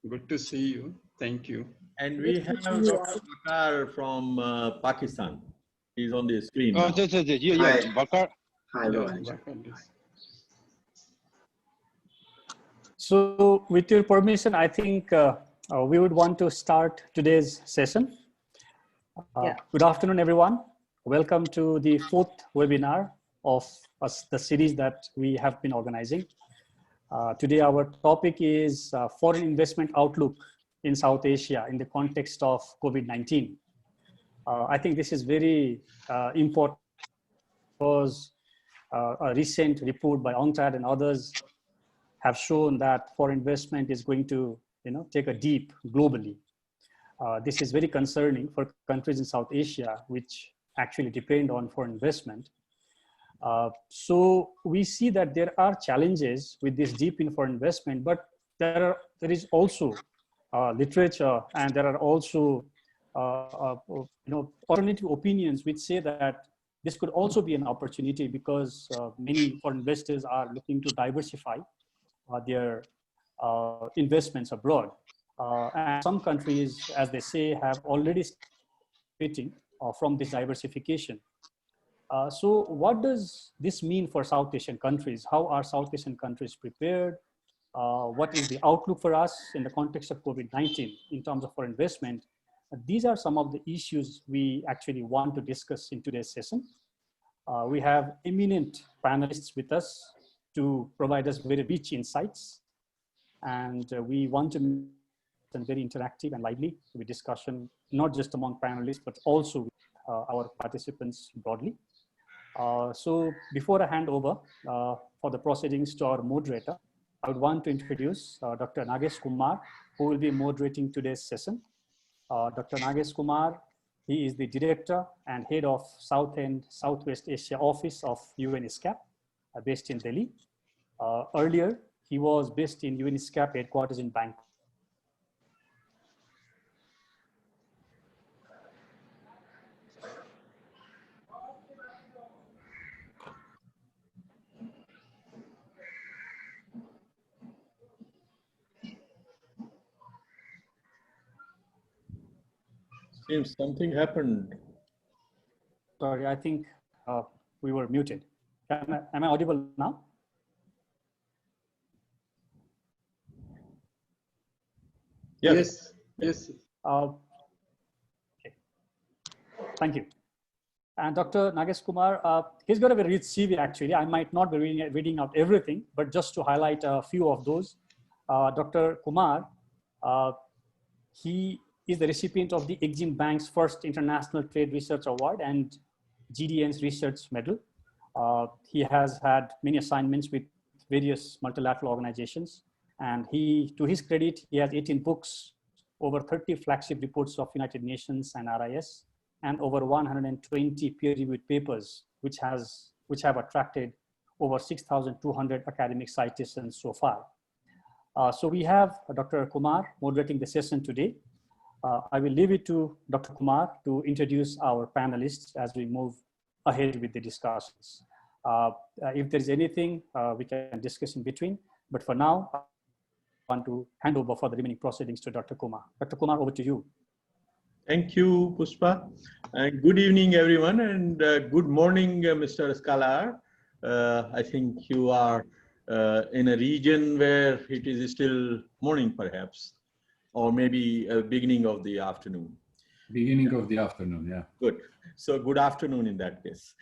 Good to see you. Thank you. And we have Dr. Vakar from Pakistan. He's on the screen now. Yeah, Vakar. Hi, Vakar. So with your permission, I think we would want to start today's session. Good afternoon, everyone. Welcome to the 4th webinar of the series that we have been organizing. Today, our topic is foreign investment outlook in South Asia in the context of COVID-19. I think this is very important because a recent report by UNCTAD and others have shown that foreign investment is going to take a dip globally. This is very concerning for countries in South Asia, which actually depend on foreign investment. So we see that there are challenges with this dip in foreign investment, but there is also literature, and there are also alternative opinions which say that this could also be an opportunity because many foreign investors are looking to diversify their investments abroad. And some countries, as they say, have already started from this diversification. So what does this mean for South Asian countries? How are South Asian countries prepared? What is the outlook for us in the context of COVID-19 in terms of foreign investment? These are some of the issues we actually want to discuss in today's session. We have eminent panelists with us to provide us very rich insights. And we want to make it very interactive and lively with discussion, not just among panelists, but also with our participants broadly. So before I hand over for the proceedings to our moderator, I would want to introduce Dr. Nagesh Kumar, who will be moderating today's session. Dr. Nagesh Kumar, he is the director and head of South and Southwest Asia office of UNESCAP, based in Delhi. Earlier, he was based in UNESCAP headquarters in Bangkok. Seems something happened. Sorry, I think we were muted. Am I audible now? Yes. Yes. Okay. Thank you. And Dr. Nagesh Kumar, he's got a very rich CV actually. I might not be reading out everything, but just to highlight a few of those. Dr. Kumar, he is the recipient of the Exim Bank's first International Trade Research Award and GDN's Research Medal. He has had many assignments with various multilateral organizations. And to his credit, he has 18 books, over 30 flagship reports of United Nations and RIS, and over 120 peer-reviewed papers, which have attracted over 6,200 academic citations so far. So we have Dr. Kumar moderating the session today. I will leave it to Dr. Kumar to introduce our panelists as we move ahead with the discussions. If there is anything we can discuss in between, but for now, I want to hand over for the remaining proceedings to Dr. Kumar. Dr. Kumar, over to you. Thank you, Pushpa. And good evening, everyone, and good morning, Mr. Skalar. I think you are in a region where it is still morning, perhaps, or maybe beginning of the afternoon. Beginning of the afternoon, yeah. Good. So good afternoon in that case.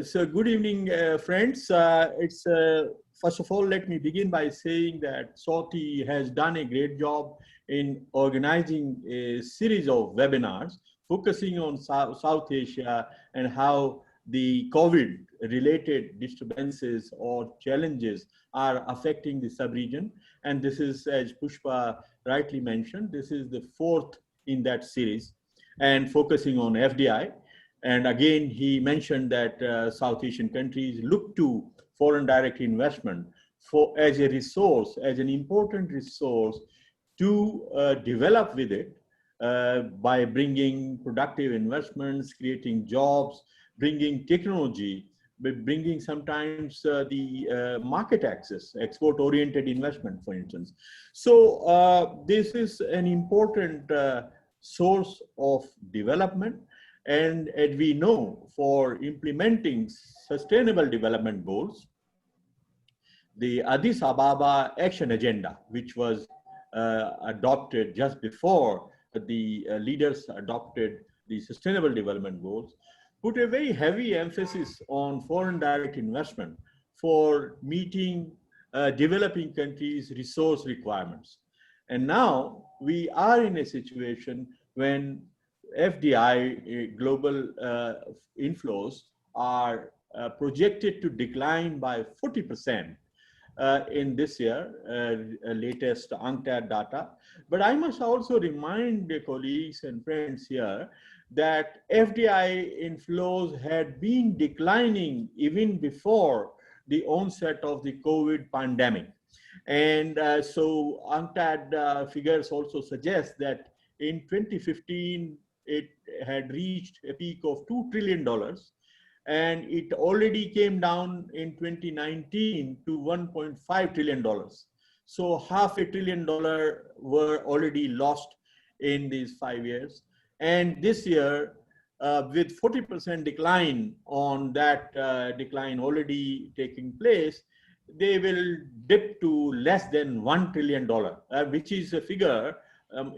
So good evening, friends. First of all, let me begin by saying that SOTI has done a great job in organizing a series of webinars focusing on South Asia and how the COVID-related disturbances or challenges are affecting the sub-region. And this is, as Pushpa rightly mentioned, this is the 4th in that series and focusing on FDI. And again, he mentioned that South Asian countries look to foreign direct investment as a resource, as an important resource to develop with it by bringing productive investments, creating jobs, bringing technology, bringing sometimes the market access, export-oriented investment, for instance. So this is an important source of development. And as we know, for implementing sustainable development goals, the Addis Ababa Action Agenda, which was adopted just before the leaders adopted the Sustainable Development Goals, put a very heavy emphasis on foreign direct investment for meeting developing countries' resource requirements. And now we are in a situation when FDI global inflows are projected to decline by 40% in this year, latest UNCTAD data. But I must also remind the colleagues and friends here that FDI inflows had been declining even before the onset of the COVID pandemic. And so UNCTAD figures also suggest that in 2015, it had reached a peak of $2 trillion. And it already came down in 2019 to $1.5 trillion. So $500 billion were already lost in these 5 years. And this year, with 40% decline on that decline already taking place, they will dip to less than $1 trillion, which is a figure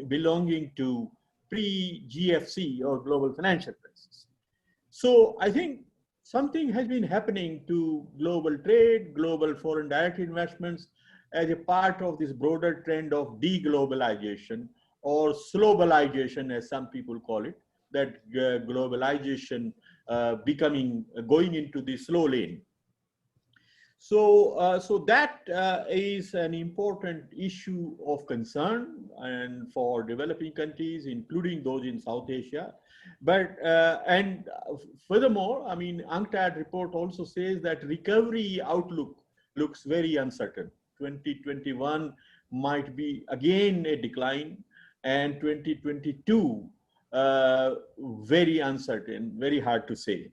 belonging to pre-GFC or global financial crisis. So I think something has been happening to global trade, global foreign direct investments as a part of this broader trend of deglobalization or slowbalization, as some people call it, that globalization going into the slow lane. So, so that is an important issue of concern and for developing countries, including those in South Asia. But, and furthermore, I mean, UNCTAD report also says that recovery outlook looks very uncertain. 2021 might be again a decline, and 2022 very uncertain, very hard to say.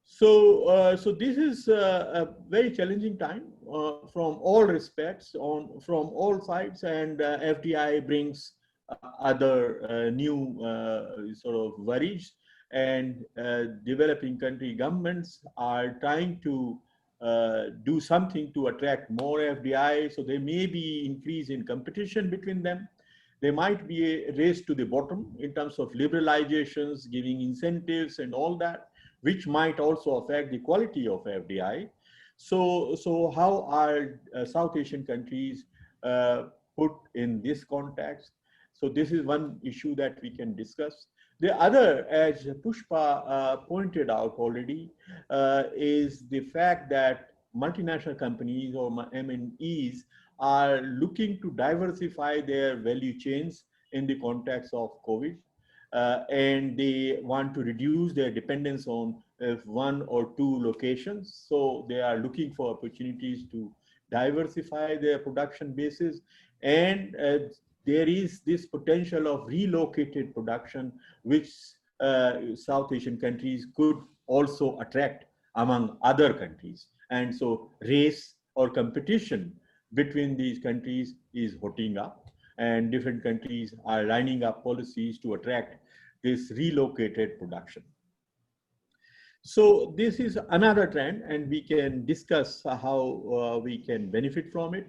So, so this is a very challenging time from all respects, from all sides, and FDI brings other new sort of worries, and developing country governments are trying to do something to attract more FDI. So there may be increase in competition between them. There might be a race to the bottom in terms of liberalizations, giving incentives and all that, which might also affect the quality of FDI. So how are South Asian countries put in this context? So this is one issue that we can discuss. The other, as Pushpa pointed out already, is the fact that multinational companies or MNEs are looking to diversify their value chains in the context of COVID. And they want to reduce their dependence on one or two locations. So they are looking for opportunities to diversify their production bases. And there is this potential of relocated production, which South Asian countries could also attract among other countries. And so race or competition between these countries is hotting up, and different countries are lining up policies to attract this relocated production. So this is another trend, and we can discuss how we can benefit from it.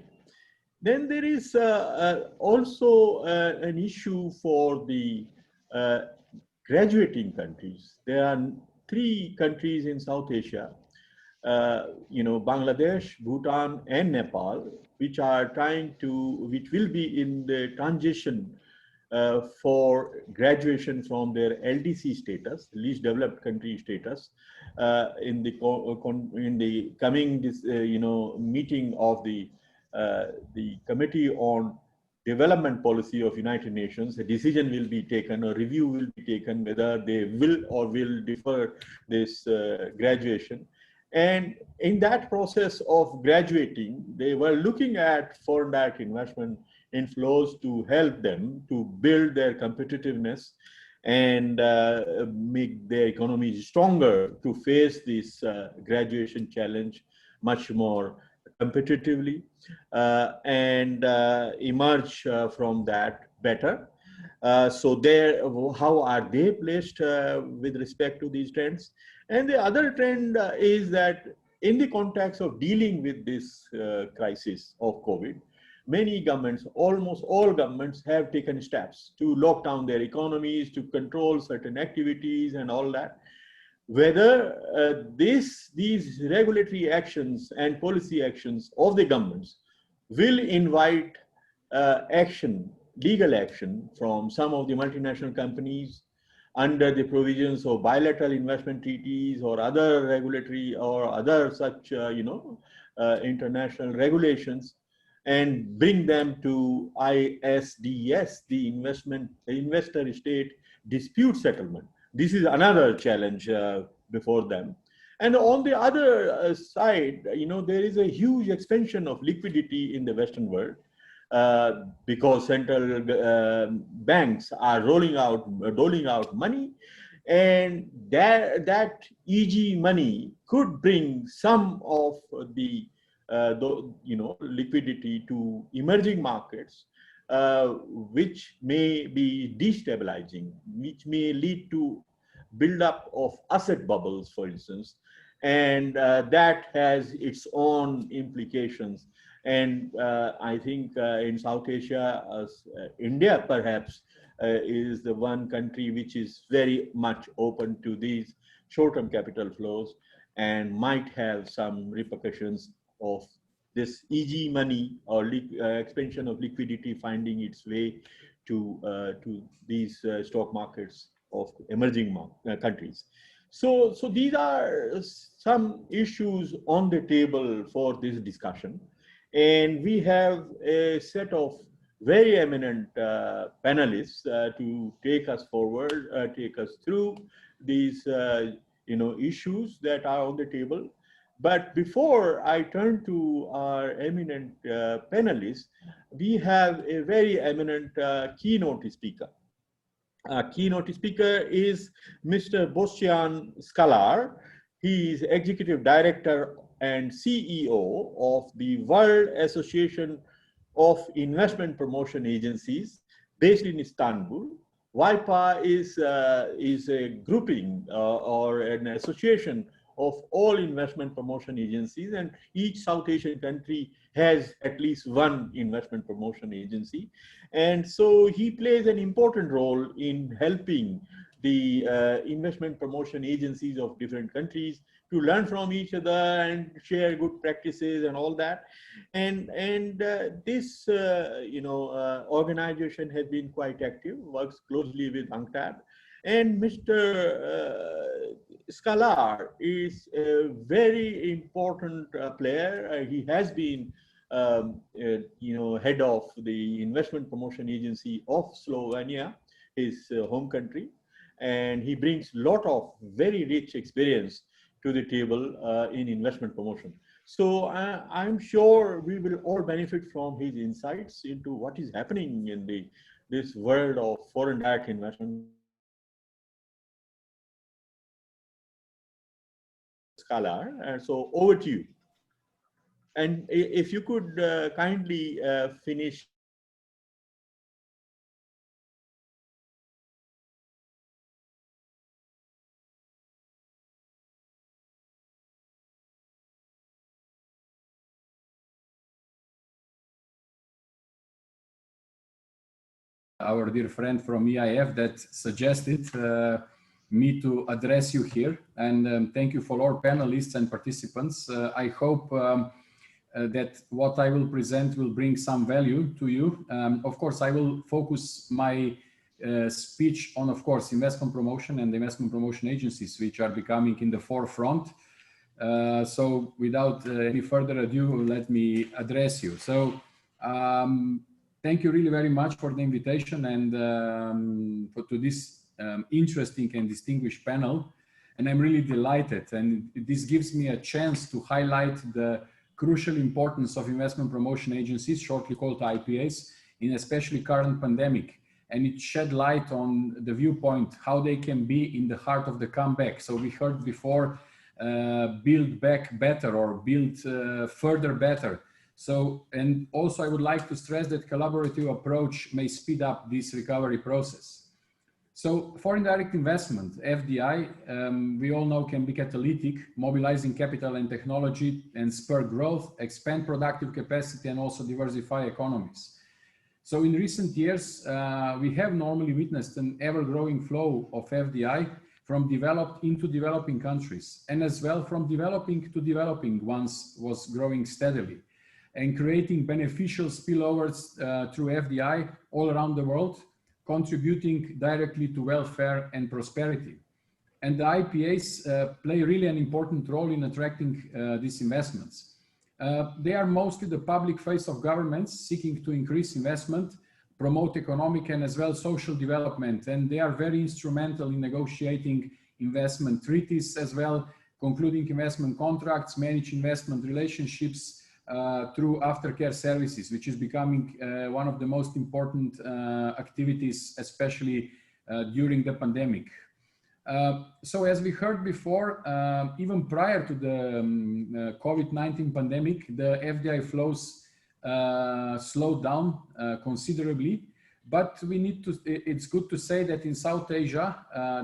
Then there is also an issue for the graduating countries. There are 3 countries in South Asia, you know, Bangladesh, Bhutan, and Nepal, which are trying to, which will be in the transition for graduation from their LDC status, least developed country status, in the coming you know, meeting of the Committee on Development Policy of United Nations. A decision will be taken, a review will be taken whether they will or will defer this graduation. And in that process of graduating, they were looking at foreign direct investment inflows to help them to build their competitiveness. and make their economies stronger to face this graduation challenge much more competitively and emerge from that better. So how are they placed with respect to these trends? And the other trend is that in the context of dealing with this crisis of COVID, many governments, almost all governments, have taken steps to lock down their economies, to control certain activities and all that. Whether these regulatory actions and policy actions of the governments will invite legal action from some of the multinational companies under the provisions of bilateral investment treaties or other regulatory or other such, international regulations, and bring them to ISDS, the investor state dispute settlement. This is another challenge before them. And on the other side, there is a huge expansion of liquidity in the Western world because central banks are doling out money, and that easy money could bring some of the liquidity to emerging markets, which may be destabilizing, which may lead to buildup of asset bubbles, for instance, and that has its own implications. And I think in South Asia, India perhaps is the one country which is very much open to these short-term capital flows and might have some repercussions of this easy money or expansion of liquidity finding its way to these stock markets of emerging countries. So these are some issues on the table for this discussion. And we have a set of very eminent panelists to take us forward, take us through these issues that are on the table. But before I turn to our eminent panelists, we have a very eminent keynote speaker. Keynote speaker is Mr. Bostian Skalar. He is Executive Director and CEO of the World Association of Investment Promotion Agencies based in Istanbul. WIPA is a grouping or an association of all investment promotion agencies, and each South Asian country has at least one investment promotion agency. And so he plays an important role in helping the investment promotion agencies of different countries to learn from each other and share good practices and all that. And this organization has been quite active, works closely with UNCTAD. And Mr. Skalar is a very important player. He has been head of the investment promotion agency of Slovenia, his home country, and he brings a lot of very rich experience to the table in investment promotion. So I'm sure we will all benefit from his insights into what is happening in this world of foreign direct investment. Skalar, so over to you. And if you could kindly finish. Our dear friend from EIF that suggested me to address you here, and thank you for all panelists and participants. I hope that what I will present will bring some value to you. Of course, I will focus my speech on, of course, investment promotion and investment promotion agencies, which are becoming in the forefront. So without any further ado, let me address you. So thank you really very much for the invitation and to this interesting and distinguished panel. And I'm really delighted. And this gives me a chance to highlight the crucial importance of investment promotion agencies, shortly called IPAs, in especially current pandemic. and it shed light on the viewpoint, how they can be in the heart of the comeback. So we heard before, build back better or build further better. So, and also I would like to stress that collaborative approach may speed up this recovery process. So foreign direct investment, FDI, we all know can be catalytic, mobilizing capital and technology and spur growth, expand productive capacity, and also diversify economies. So in recent years, we have normally witnessed an ever-growing flow of FDI from developed into developing countries, and as well from developing to developing ones was growing steadily and creating beneficial spillovers through FDI all around the world, contributing directly to welfare and prosperity. And the IPAs play really an important role in attracting these investments. They are mostly the public face of governments seeking to increase investment, promote economic and as well social development, and they are very instrumental in negotiating investment treaties as well, concluding investment contracts, manage investment relationships, through aftercare services, which is becoming one of the most important activities, especially during the pandemic. So as we heard before, even prior to the COVID-19 pandemic, the FDI flows slowed down considerably, but we need to, it's good to say that in South Asia,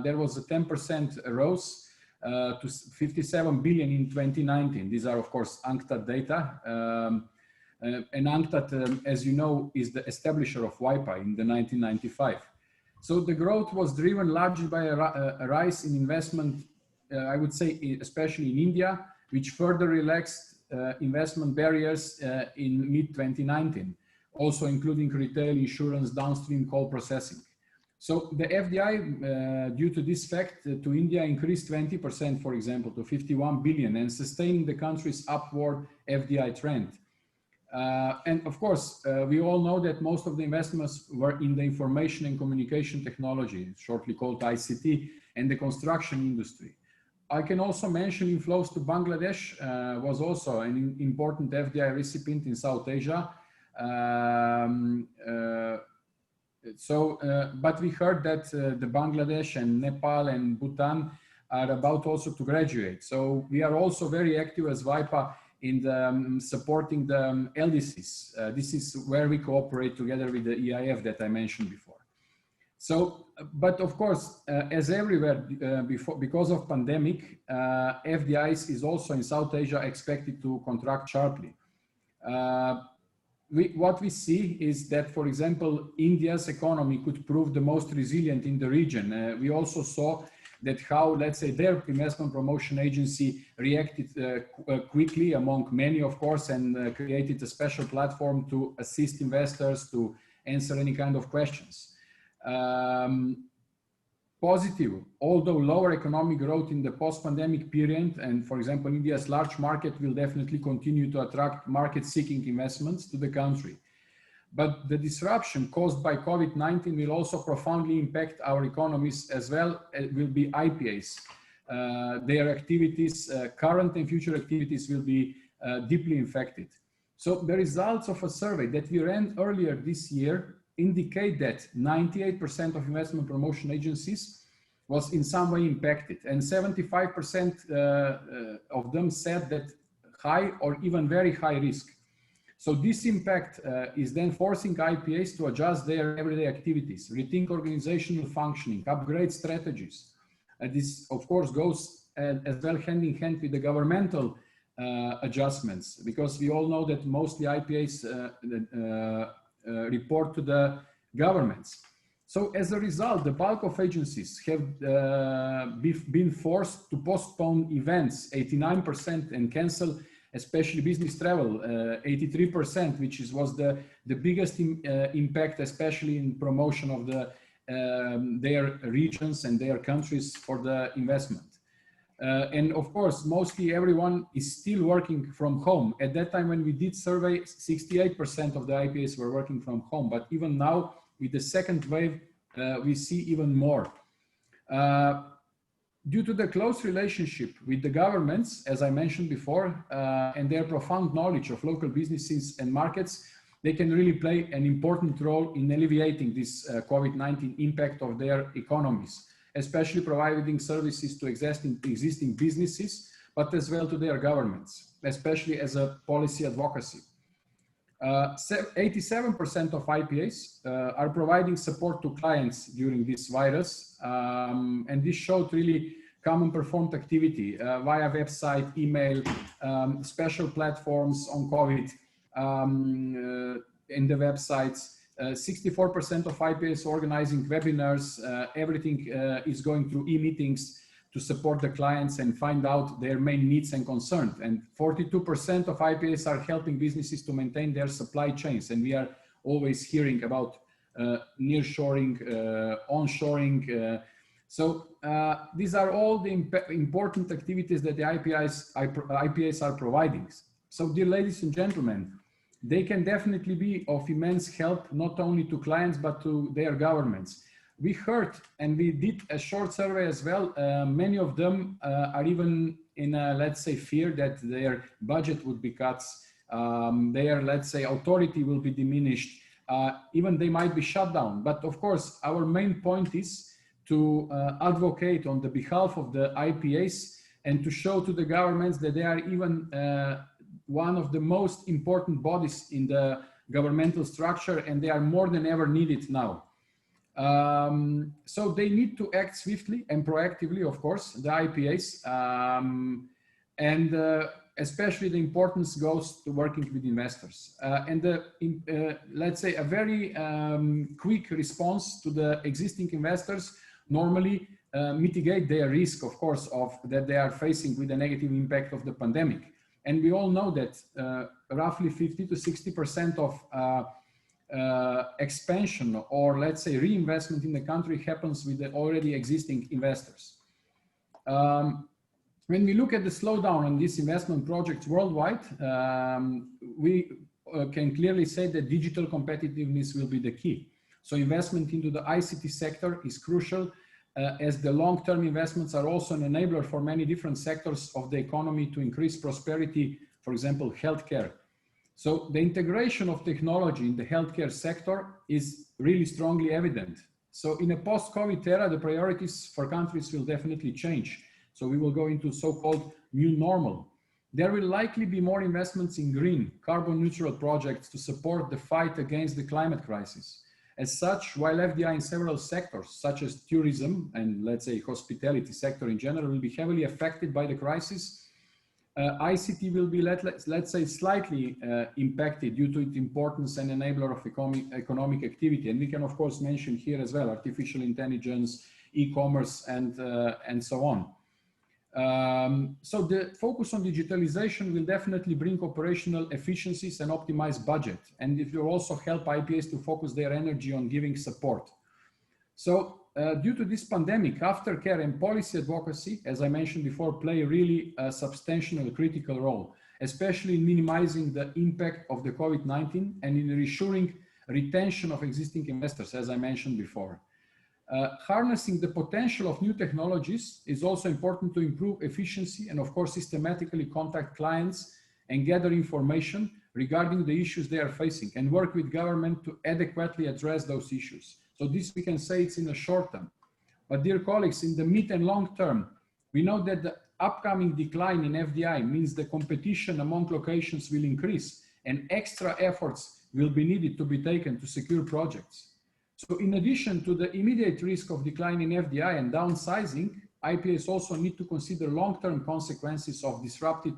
there was a 10% rise to 57 billion in 2019. These are, of course, UNCTAD data. And UNCTAD, as you know, is the establisher of WIPA in the 1995. So the growth was driven largely by a rise in investment, I would say, especially in India, which further relaxed investment barriers in mid-2019, also including retail, insurance, downstream coal processing. So the FDI, due to this fact, to India increased 20%, for example, to 51 billion and sustaining the country's upward FDI trend. And of course, we all know that most of the investments were in the information and communication technology, shortly called ICT, and the construction industry. I can also mention inflows to Bangladesh was also an important FDI recipient in South Asia. But we heard that the Bangladesh and Nepal and Bhutan are about also to graduate. So we are also very active as WIPA in the, supporting the LDCs. This is where we cooperate together with the EIF that I mentioned before. So, but of course, as everywhere because of pandemic, FDIs is also in South Asia expected to contract sharply. What we see is that, for example, India's economy could prove the most resilient in the region. We also saw that how, let's say, their investment promotion agency reacted quickly among many, of course, and created a special platform to assist investors to answer any kind of questions. Positive, although lower economic growth in the post-pandemic period, and for example, India's large market will definitely continue to attract market-seeking investments to the country. But the disruption caused by COVID-19 will also profoundly impact our economies as well. It will be IPAs. Their activities, current and future activities will be deeply affected. So the results of a survey that we ran earlier this year indicate that 98% of investment promotion agencies was in some way impacted, and 75% of them said that high or even very high risk. So this impact is then forcing IPAs to adjust their everyday activities, rethink organizational functioning, upgrade strategies. And this, of course, goes as well hand in hand with the governmental adjustments, because we all know that mostly IPAs report to the governments. So as a result, the bulk of agencies have been forced to postpone events, 89%, and cancel especially business travel, 83%, which was the biggest impact, especially in promotion of their regions and their countries for the investment. And of course, mostly everyone is still working from home. At that time when we did survey, 68% of the IPAs were working from home, but even now with the second wave, we see even more. Due to the close relationship with the governments, as I mentioned before, and their profound knowledge of local businesses and markets, they can really play an important role in alleviating this COVID-19 impact of their economies, especially providing services to existing businesses, but as well to their governments, especially as a policy advocacy. 87% of IPAs are providing support to clients during this virus, and this showed really common performed activity via website, email, special platforms on COVID in the websites. 64% of IPAs organizing webinars, everything is going through e-meetings to support the clients and find out their main needs and concerns. And 42% of IPAs are helping businesses to maintain their supply chains. And we are always hearing about nearshoring, onshoring. So these are all the important activities that the IPAs are providing. So dear ladies and gentlemen, they can definitely be of immense help, not only to clients, but to their governments. We heard, and we did a short survey as well, many of them are even in a, let's say, fear that their budget would be cut, their, let's say, authority will be diminished, even they might be shut down. But of course, our main point is to advocate on the behalf of the IPAs and to show to the governments that they are even one of the most important bodies in the governmental structure, and they are more than ever needed now. So they need to act swiftly and proactively, of course, the IPAs, and especially the importance goes to working with investors. Let's say a very quick response to the existing investors normally mitigate their risk, of course, of that they are facing with the negative impact of the pandemic. And we all know that roughly 50 to 60% of expansion or, let's say, reinvestment in the country happens with the already existing investors. When we look at the slowdown on these investment projects worldwide, we can clearly say that digital competitiveness will be the key. So investment into the ICT sector is crucial, as the long-term investments are also an enabler for many different sectors of the economy to increase prosperity, for example, healthcare. So the integration of technology in the healthcare sector is really strongly evident. So in a post-COVID era, the priorities for countries will definitely change. So we will go into so-called new normal. There will likely be more investments in green, carbon neutral projects to support the fight against the climate crisis. As such, while FDI in several sectors, such as tourism and, let's say, hospitality sector in general, will be heavily affected by the crisis, ICT will be, let's say, slightly impacted due to its importance and enabler of economic activity. And we can, of course, mention here as well, artificial intelligence, e-commerce, and so on. So the focus on digitalization will definitely bring operational efficiencies and optimize budget. And it will also help IPAs to focus their energy on giving support. So due to this pandemic, aftercare and policy advocacy, as I mentioned before, play really a substantial and critical role, especially in minimizing the impact of the COVID-19 and in ensuring retention of existing investors, as I mentioned before. Harnessing the potential of new technologies is also important to improve efficiency and, of course, systematically contact clients and gather information regarding the issues they are facing and work with government to adequately address those issues. So this we can say it's in the short term. But dear colleagues, in the mid and long term, we know that the upcoming decline in FDI means the competition among locations will increase and extra efforts will be needed to be taken to secure projects. So in addition to the immediate risk of decline in FDI and downsizing, IPAs also need to consider long-term consequences of disrupted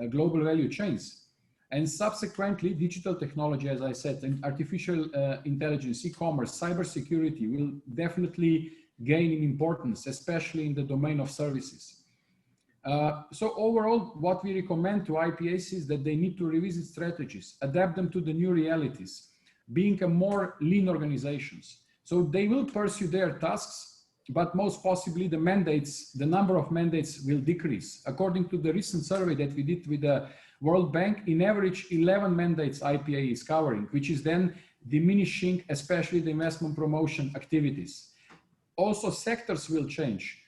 global value chains. And subsequently, digital technology, as I said, and artificial intelligence, e-commerce, cybersecurity will definitely gain in importance, especially in the domain of services. So overall, what we recommend to IPAs is that they need to revisit strategies, adapt them to the new realities, being a more lean organizations. So they will pursue their tasks, but most possibly the mandates, the number of mandates will decrease. According to the recent survey that we did with the World Bank, in average 11 mandates IPA is covering, which is then diminishing, especially the investment promotion activities. Also, sectors will change.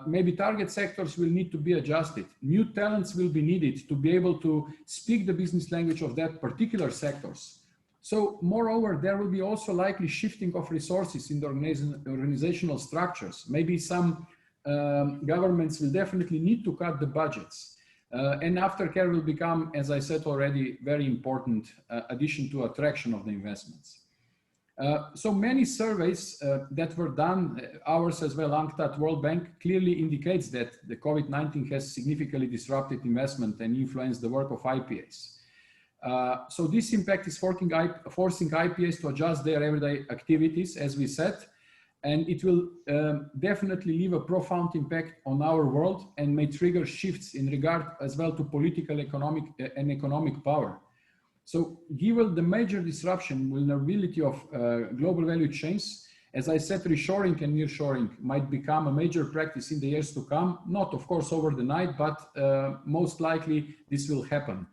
Maybe target sectors will need to be adjusted. New talents will be needed to be able to speak the business language of that particular sectors. So moreover, there will be also likely shifting of resources in the organizational structures. Maybe some governments will definitely need to cut the budgets. And aftercare will become, as I said already, very important addition to attraction of the investments. So many surveys that were done, ours as well, UNCTAD, World Bank, clearly indicates that the COVID-19 has significantly disrupted investment and influenced the work of IPAs. So this impact is forcing IPAs to adjust their everyday activities, as we said, and it will definitely leave a profound impact on our world and may trigger shifts in regard as well to political, economic power. So given the major disruption, vulnerability of global value chains, as I said, reshoring and nearshoring might become a major practice in the years to come. Not, of course, over the night, but most likely this will happen.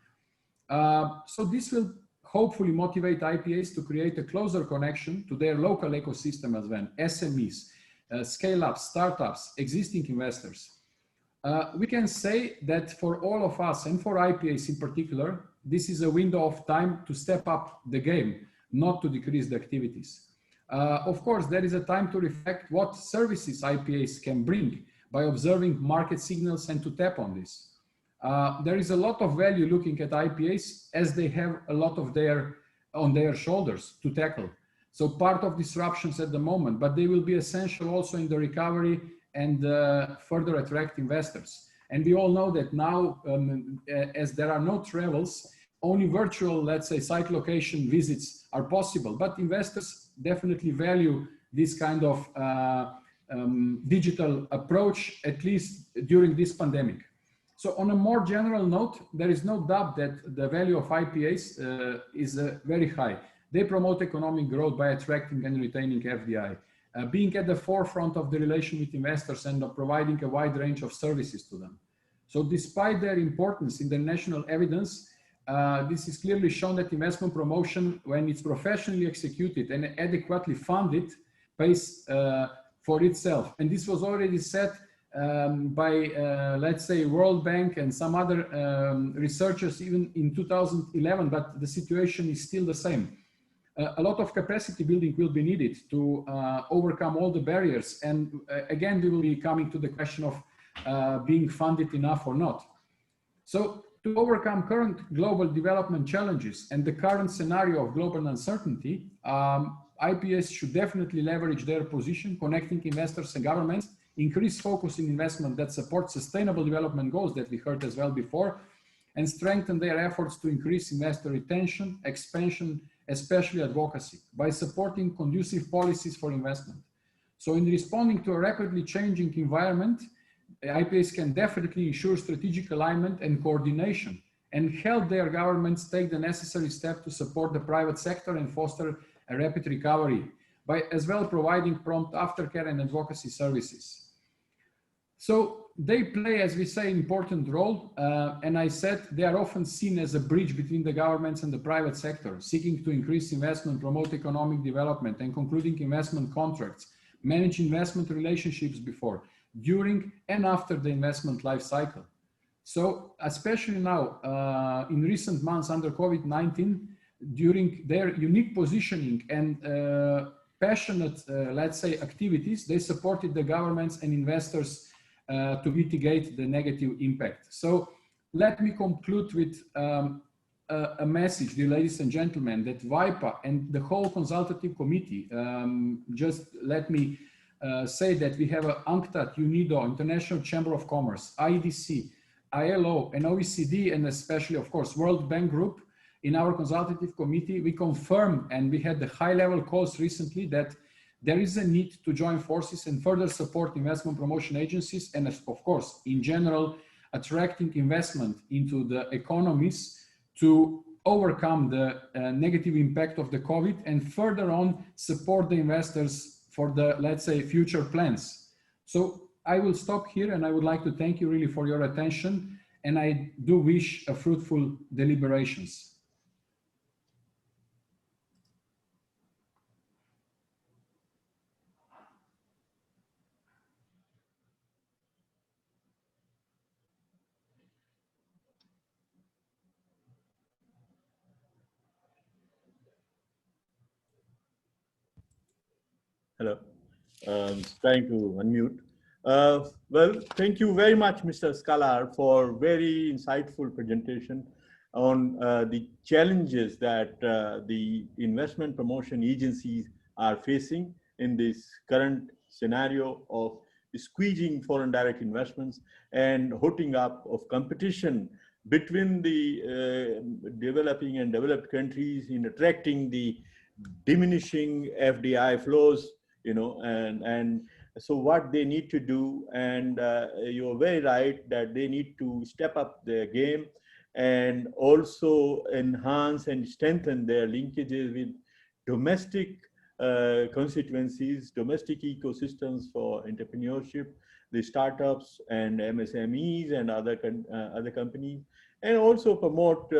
So this will hopefully motivate IPAs to create a closer connection to their local ecosystem as well, SMEs, scale-ups, startups, existing investors. We can say that for all of us and for IPAs in particular, this is a window of time to step up the game, not to decrease the activities. Of course, there is a time to reflect what services IPAs can bring by observing market signals and to tap on this. There is a lot of value looking at IPAs as they have a lot of on their shoulders to tackle. So part of disruptions at the moment, but they will be essential also in the recovery and further attract investors. And we all know that now, as there are no travels, only virtual, let's say, site location visits are possible, but investors definitely value this kind of digital approach, at least during this pandemic. So on a more general note, there is no doubt that the value of IPAs is very high. They promote economic growth by attracting and retaining FDI, being at the forefront of the relation with investors and providing a wide range of services to them. So despite their importance in the national evidence, this is clearly shown that investment promotion, when it's professionally executed and adequately funded, pays for itself. And this was already said by, let's say, World Bank and some other researchers even in 2011, but the situation is still the same. A lot of capacity building will be needed to overcome all the barriers. And again, we will be coming to the question of being funded enough or not. So to overcome current global development challenges and the current scenario of global uncertainty, IPS should definitely leverage their position, connecting investors and governments, increase focus in investment that supports sustainable development goals that we heard as well before, and strengthen their efforts to increase investor retention, expansion, especially advocacy, by supporting conducive policies for investment. So in responding to a rapidly changing environment, IPAs can definitely ensure strategic alignment and coordination and help their governments take the necessary steps to support the private sector and foster a rapid recovery, by as well providing prompt aftercare and advocacy services. So they play, as we say, an important role. And I said they are often seen as a bridge between the governments and the private sector, seeking to increase investment, promote economic development, and concluding investment contracts, manage investment relationships before, during, and after the investment life cycle. So especially now, in recent months under COVID-19, during their unique positioning and passionate, let's say, activities, they supported the governments and investors to mitigate the negative impact. So let me conclude with a message, dear ladies and gentlemen, that VIPA and the whole consultative committee, just let me say that we have a UNCTAD, UNIDO, International Chamber of Commerce, IDC, ILO, and OECD, and especially, of course, World Bank Group. In our consultative committee, we confirmed, and we had the high-level calls recently, that there is a need to join forces and further support investment promotion agencies, and of course, in general, attracting investment into the economies to overcome the negative impact of the COVID and further on support the investors for the, let's say, future plans. So I will stop here, and I would like to thank you really for your attention, and I do wish a fruitful deliberations. Hello. Trying to unmute. Well, thank you very much, Mr. Scalar, for very insightful presentation on the challenges that the investment promotion agencies are facing in this current scenario of squeezing foreign direct investments and hooking up of competition between the developing and developed countries in attracting the diminishing FDI flows, and so what they need to do, and you're very right that they need to step up their game and also enhance and strengthen their linkages with domestic constituencies, domestic ecosystems for entrepreneurship, the startups and MSMEs and other companies, and also promote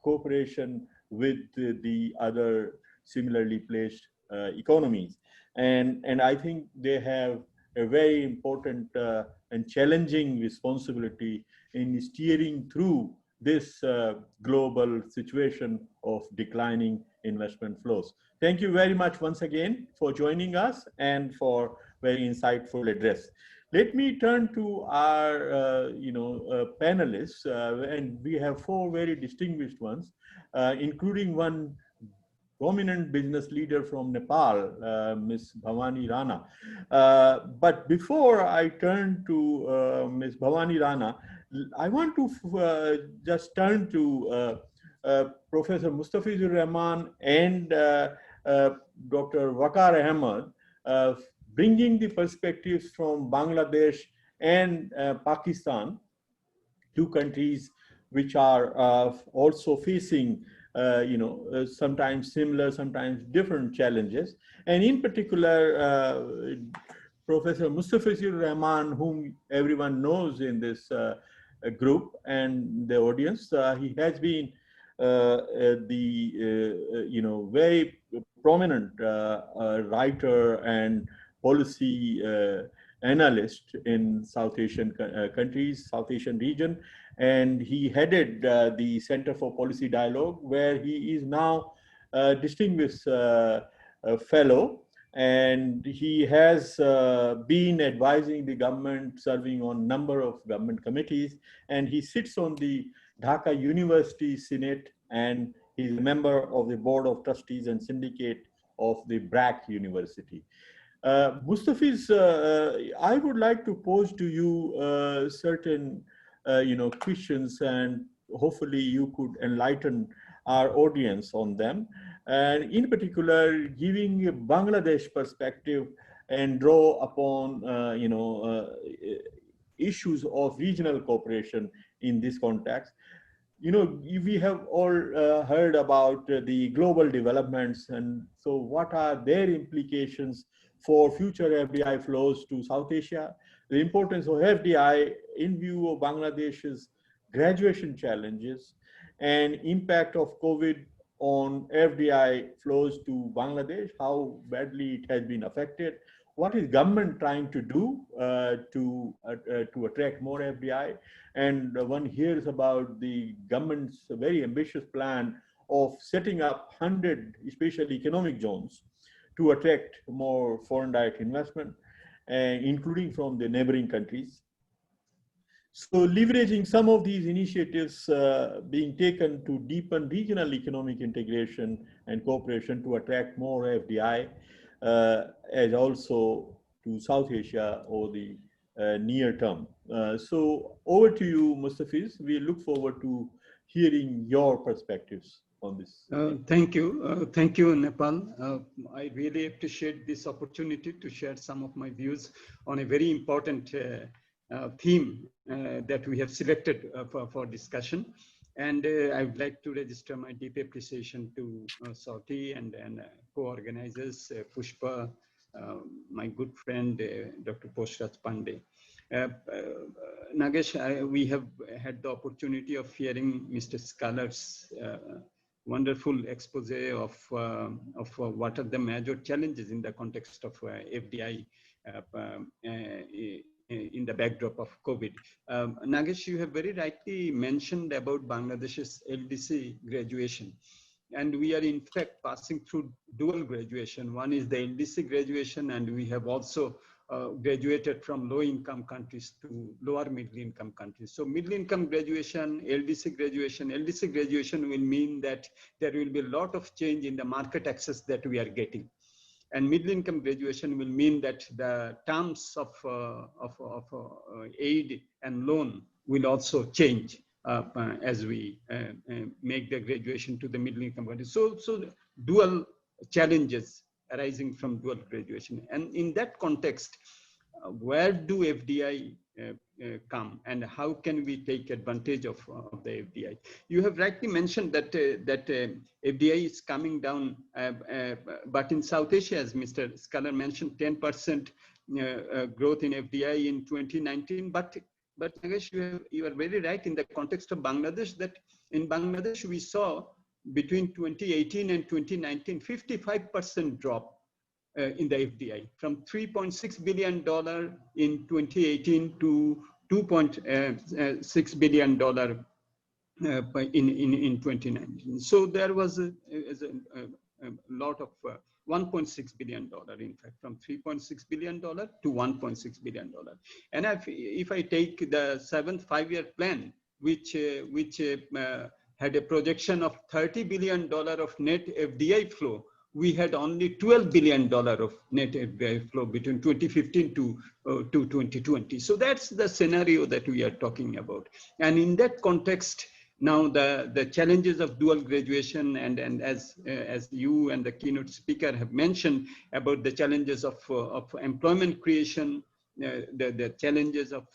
cooperation with the other similarly placed economies. And I think they have a very important and challenging responsibility in steering through this global situation of declining investment flows. Thank you very much once again for joining us and for very insightful address. Let me turn to our panelists, and we have four very distinguished ones, including one prominent business leader from Nepal, Ms. Bhavani Rana. But before I turn to Ms. Bhavani Rana, I want to just turn to Professor Mustafizur Rahman and Dr. Vakar Ahmad, bringing the perspectives from Bangladesh and Pakistan, two countries which are also facing sometimes similar, sometimes different challenges. And in particular, Professor Mustafizur Rahman, whom everyone knows in this group and the audience, he has been very prominent writer and policy analyst in South Asian countries, South Asian region. And he headed the Center for Policy Dialogue, where he is now a distinguished fellow. And he has been advising the government, serving on a number of government committees. And he sits on the Dhaka University Senate, and he's a member of the Board of Trustees and Syndicate of the BRAC University. Mustafiz, I would like to pose to you certain questions, and hopefully you could enlighten our audience on them. And in particular, giving a Bangladesh perspective and draw upon issues of regional cooperation in this context. We have all heard about the global developments, and so what are their implications for future FDI flows to South Asia? The importance of FDI in view of Bangladesh's graduation challenges and impact of COVID on FDI flows to Bangladesh, how badly it has been affected. What is government trying to do to attract more FDI? And one hears about the government's very ambitious plan of setting up 100 special economic zones to attract more foreign direct investment, including from the neighboring countries. So leveraging some of these initiatives being taken to deepen regional economic integration and cooperation to attract more FDI, as also to South Asia or the near term. So over to you, Mustafiz. We look forward to hearing your perspectives on this. Thank you, Nepal. I really appreciate this opportunity to share some of my views on a very important theme that we have selected for discussion. And I would like to register my deep appreciation to Sauti and co-organizers, Pushpa, my good friend, Dr. Poshraj Pandey. Nagesh, we have had the opportunity of hearing Mr. Scalar's wonderful expose of what are the major challenges in the context of FDI in the backdrop of COVID. Nagesh, you have very rightly mentioned about Bangladesh's LDC graduation. And we are in fact passing through dual graduation. One is the LDC graduation, and we have also graduated from low-income countries to lower middle-income countries. So middle-income graduation, LDC graduation will mean that there will be a lot of change in the market access that we are getting. And middle-income graduation will mean that the terms of aid and loan will also change as we make the graduation to the middle-income countries. So dual challenges arising from dual graduation. And in that context, where do FDI come, and how can we take advantage of the FDI? You have rightly mentioned that FDI is coming down, but in South Asia, as Mr. Scholar mentioned, 10% growth in FDI in 2019. But Nagesh, you are very right in the context of Bangladesh, that in Bangladesh we saw between 2018 and 2019, 55% drop in the FDI, from $3.6 billion in 2018 to $2.6 billion in 2019. So there was a lot of $1.6 billion, in fact, from $3.6 billion to $1.6 billion. And if I take the 7th five-year plan, which had a projection of $30 billion of net FDI flow, we had only $12 billion of net FDI flow between 2015 to 2020. So that's the scenario that we are talking about. And in that context, now the challenges of dual graduation, and as you and the keynote speaker have mentioned about the challenges of employment creation, the challenges of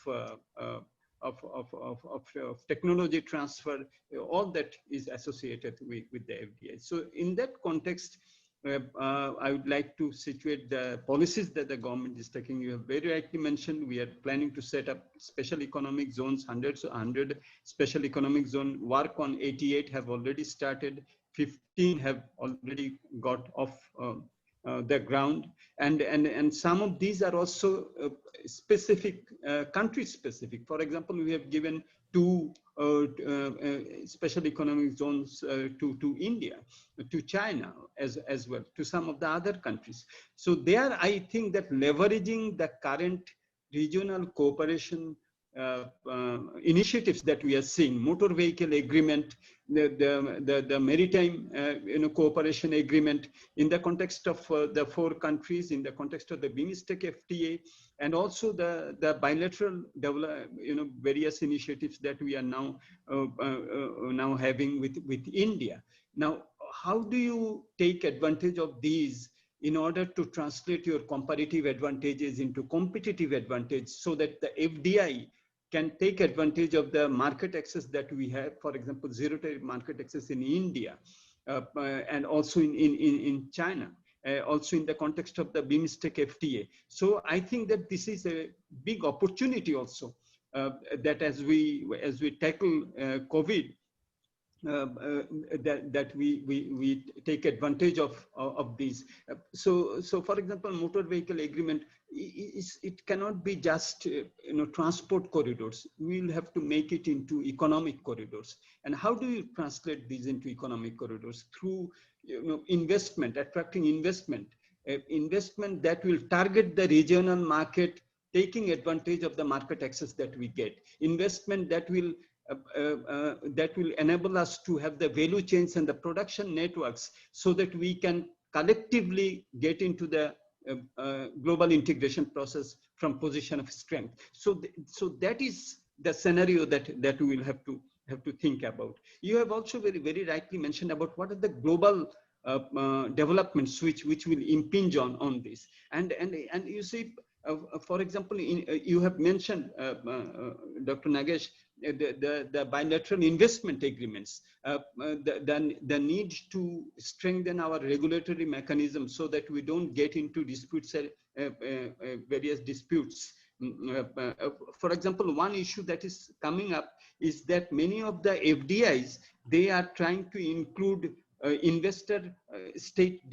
technology transfer, all that is associated with the FDI. So in that context, I would like to situate the policies that the government is taking. You have very rightly mentioned, we are planning to set up special economic zones, 100 special economic zone. Work on 88 have already started, 15 have already got off the ground. And some of these are also specific, country specific. For example, we have given 2 special economic zones to India, to China as well, to some of the other countries. So there, I think that leveraging the current regional cooperation initiatives that we are seeing, motor vehicle agreement, the maritime cooperation agreement, in the context of the 4 countries, in the context of the BIMSTEC FTA, and also the bilateral various initiatives that we are now having with India. Now, how do you take advantage of these in order to translate your comparative advantages into competitive advantage, so that the FDI can take advantage of the market access that we have, for example, zero-tariff market access in India, and also in China, also in the context of the BIMSTEC FTA. So I think that this is a big opportunity also, that as we tackle COVID, that we take advantage of these. So for example, motor vehicle agreement, it cannot be just transport corridors. We'll have to make it into economic corridors. And how do you translate these into economic corridors? Through investment, attracting investment that will target the regional market, taking advantage of the market access that we get. Investment that will enable us to have the value chains and the production networks, so that we can collectively get into the global integration process from position of strength. So that is the scenario that we will have to think about. You have also very rightly mentioned about what are the global developments which will impinge on this. And you see, for example, you have mentioned, Dr. Nagesh, the bilateral investment agreements, the need to strengthen our regulatory mechanism so that we don't get into disputes, various disputes. For example, one issue that is coming up is that many of the FDIs, they are trying to include investor state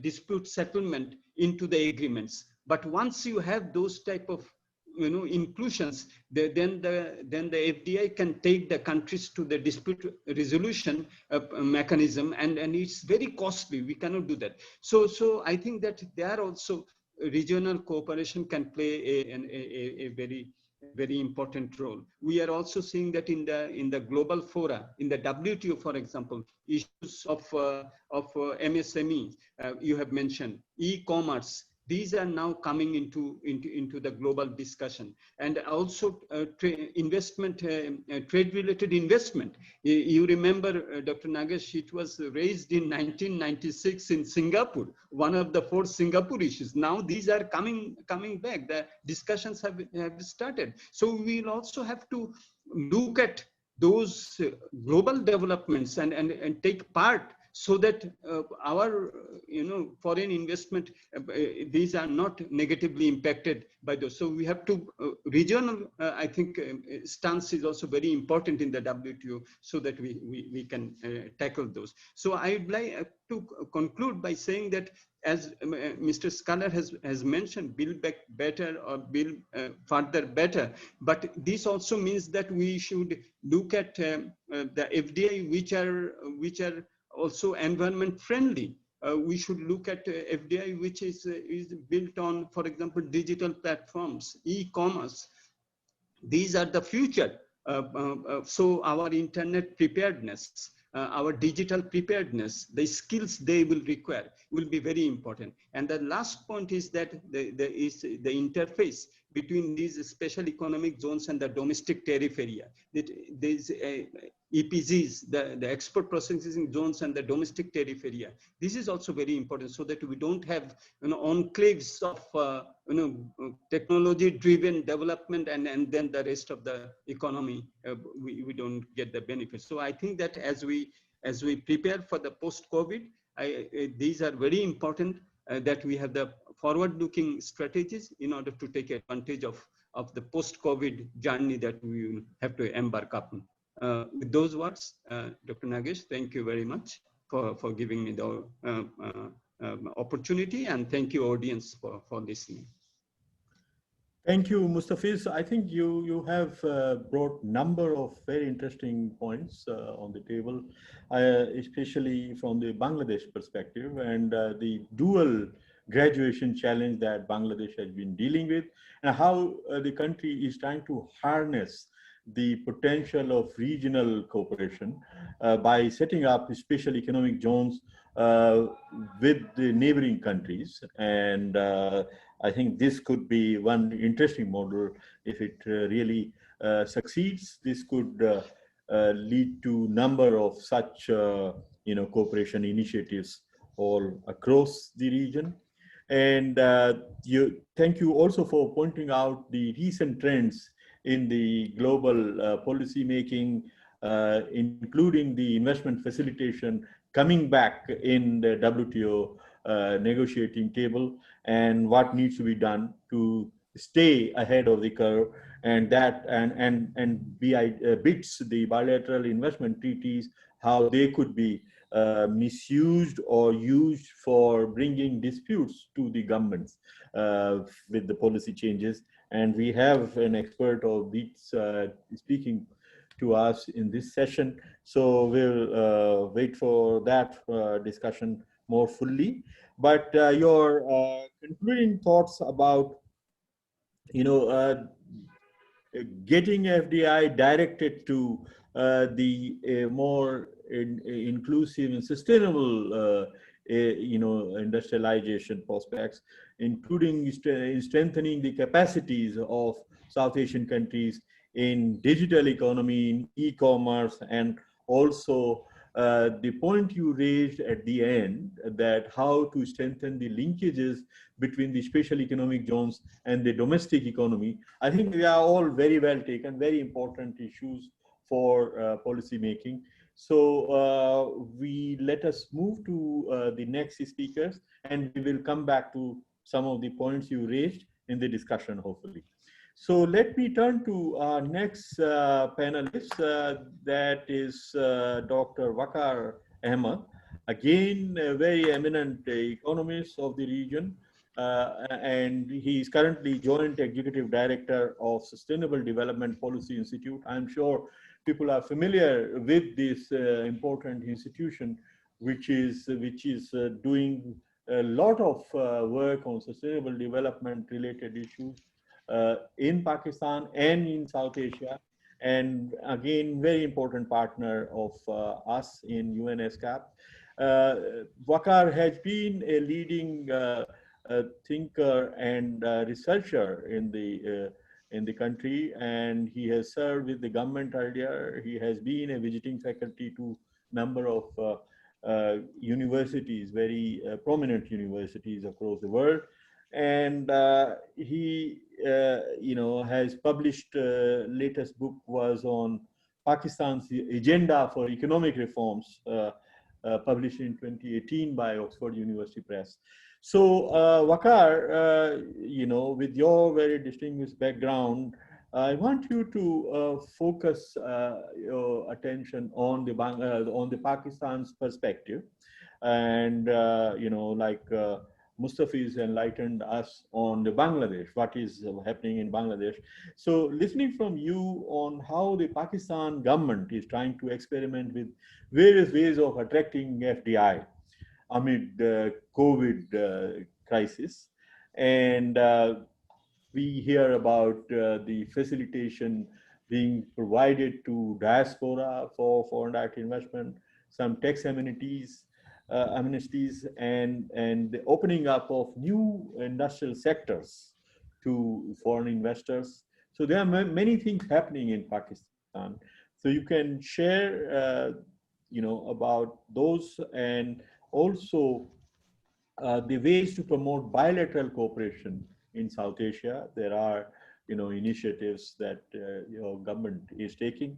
dispute settlement into the agreements. But once you have those type of inclusions, then the FDI can take the countries to the dispute resolution mechanism, and it's very costly. We cannot do that. So I think that there also regional cooperation can play a very important role. We are also seeing that in the global fora, in the WTO, for example, issues of MSME, you have mentioned, e-commerce. These are now coming into the global discussion, and also trade-related investment. You remember, Dr. Nagesh, it was raised in 1996 in Singapore, one of the 4 Singapore issues. Now these are coming back. The discussions have started. So we'll also have to look at those global developments and take part, so that our foreign investment, these are not negatively impacted by those. So we have to regional I think stance is also very important in the WTO, so that we can tackle those. So I'd like to conclude by saying that, as Mr. Scholar has mentioned, build back better or build further better, but this also means that we should look at the FDI which are also environment friendly. We should look at FDI which is built on, for example, digital platforms, e-commerce. These are the future. So our internet preparedness, our digital preparedness, the skills they will require will be very important. And the last point is that the interface between these special economic zones and the domestic tariff area. These EPZs, the export processing zones and the domestic tariff area. This is also very important, so that we don't have enclaves of technology-driven development, and then the rest of the economy we don't get the benefits. So I think that as we prepare for the post-COVID, these are very important, that we have the forward-looking strategies in order to take advantage of the post-COVID journey that we will have to embark upon. With those words, Dr. Nagesh, thank you very much for giving me the opportunity, and thank you, audience, for listening. Thank you, Mustafiz. I think you have brought number of very interesting points on the table, especially from the Bangladesh perspective, and the dual graduation challenge that Bangladesh has been dealing with, and how the country is trying to harness the potential of regional cooperation by setting up special economic zones with the neighboring countries. And I think this could be one interesting model. If it really succeeds, this could lead to number of such cooperation initiatives all across the region. And thank you also for pointing out the recent trends in the global policy making, including the investment facilitation coming back in the WTO negotiating table, and what needs to be done to stay ahead of the curve, and that bits the bilateral investment treaties, how they could be misused or used for bringing disputes to the governments with the policy changes. And we have an expert of BEATS speaking to us in this session. So we'll wait for that discussion more fully. But your concluding thoughts about, getting FDI directed to the more inclusive and sustainable industrialization prospects, including strengthening the capacities of South Asian countries in digital economy, in e-commerce, and also the point you raised at the end, that how to strengthen the linkages between the special economic zones and the domestic economy. I think they are all very well taken, very important issues for policy making. So let us move to the next speakers, and we will come back to some of the points you raised in the discussion, hopefully. So let me turn to our next panelist, that is Dr. Vakar Ahmad, again a very eminent economist of the region, and he's currently Joint Executive Director of Sustainable Development Policy Institute. I'm sure people are familiar with this important institution, which is doing a lot of work on sustainable development related issues in Pakistan and in South Asia. And again, very important partner of us in UNESCAP. Vakar has been a leading thinker and researcher in the country, and he has served with the government earlier. He has been a visiting faculty to number of universities, very prominent universities across the world, and he has published latest book was on Pakistan's agenda for economic reforms, published in 2018 by Oxford University Press. So Vakar, with your very distinguished background, I want you to focus your attention on the Pakistan's perspective, and Mustafi's enlightened us on the Bangladesh, what is happening in Bangladesh. So listening from you on how the Pakistan government is trying to experiment with various ways of attracting FDI amid the COVID crisis. And we hear about the facilitation being provided to diaspora for foreign direct investment, some tax amenities, amnesties, and the opening up of new industrial sectors to foreign investors. So there are many things happening in Pakistan. So you can share, about those, and also the ways to promote bilateral cooperation in South Asia. There are, initiatives that your government is taking,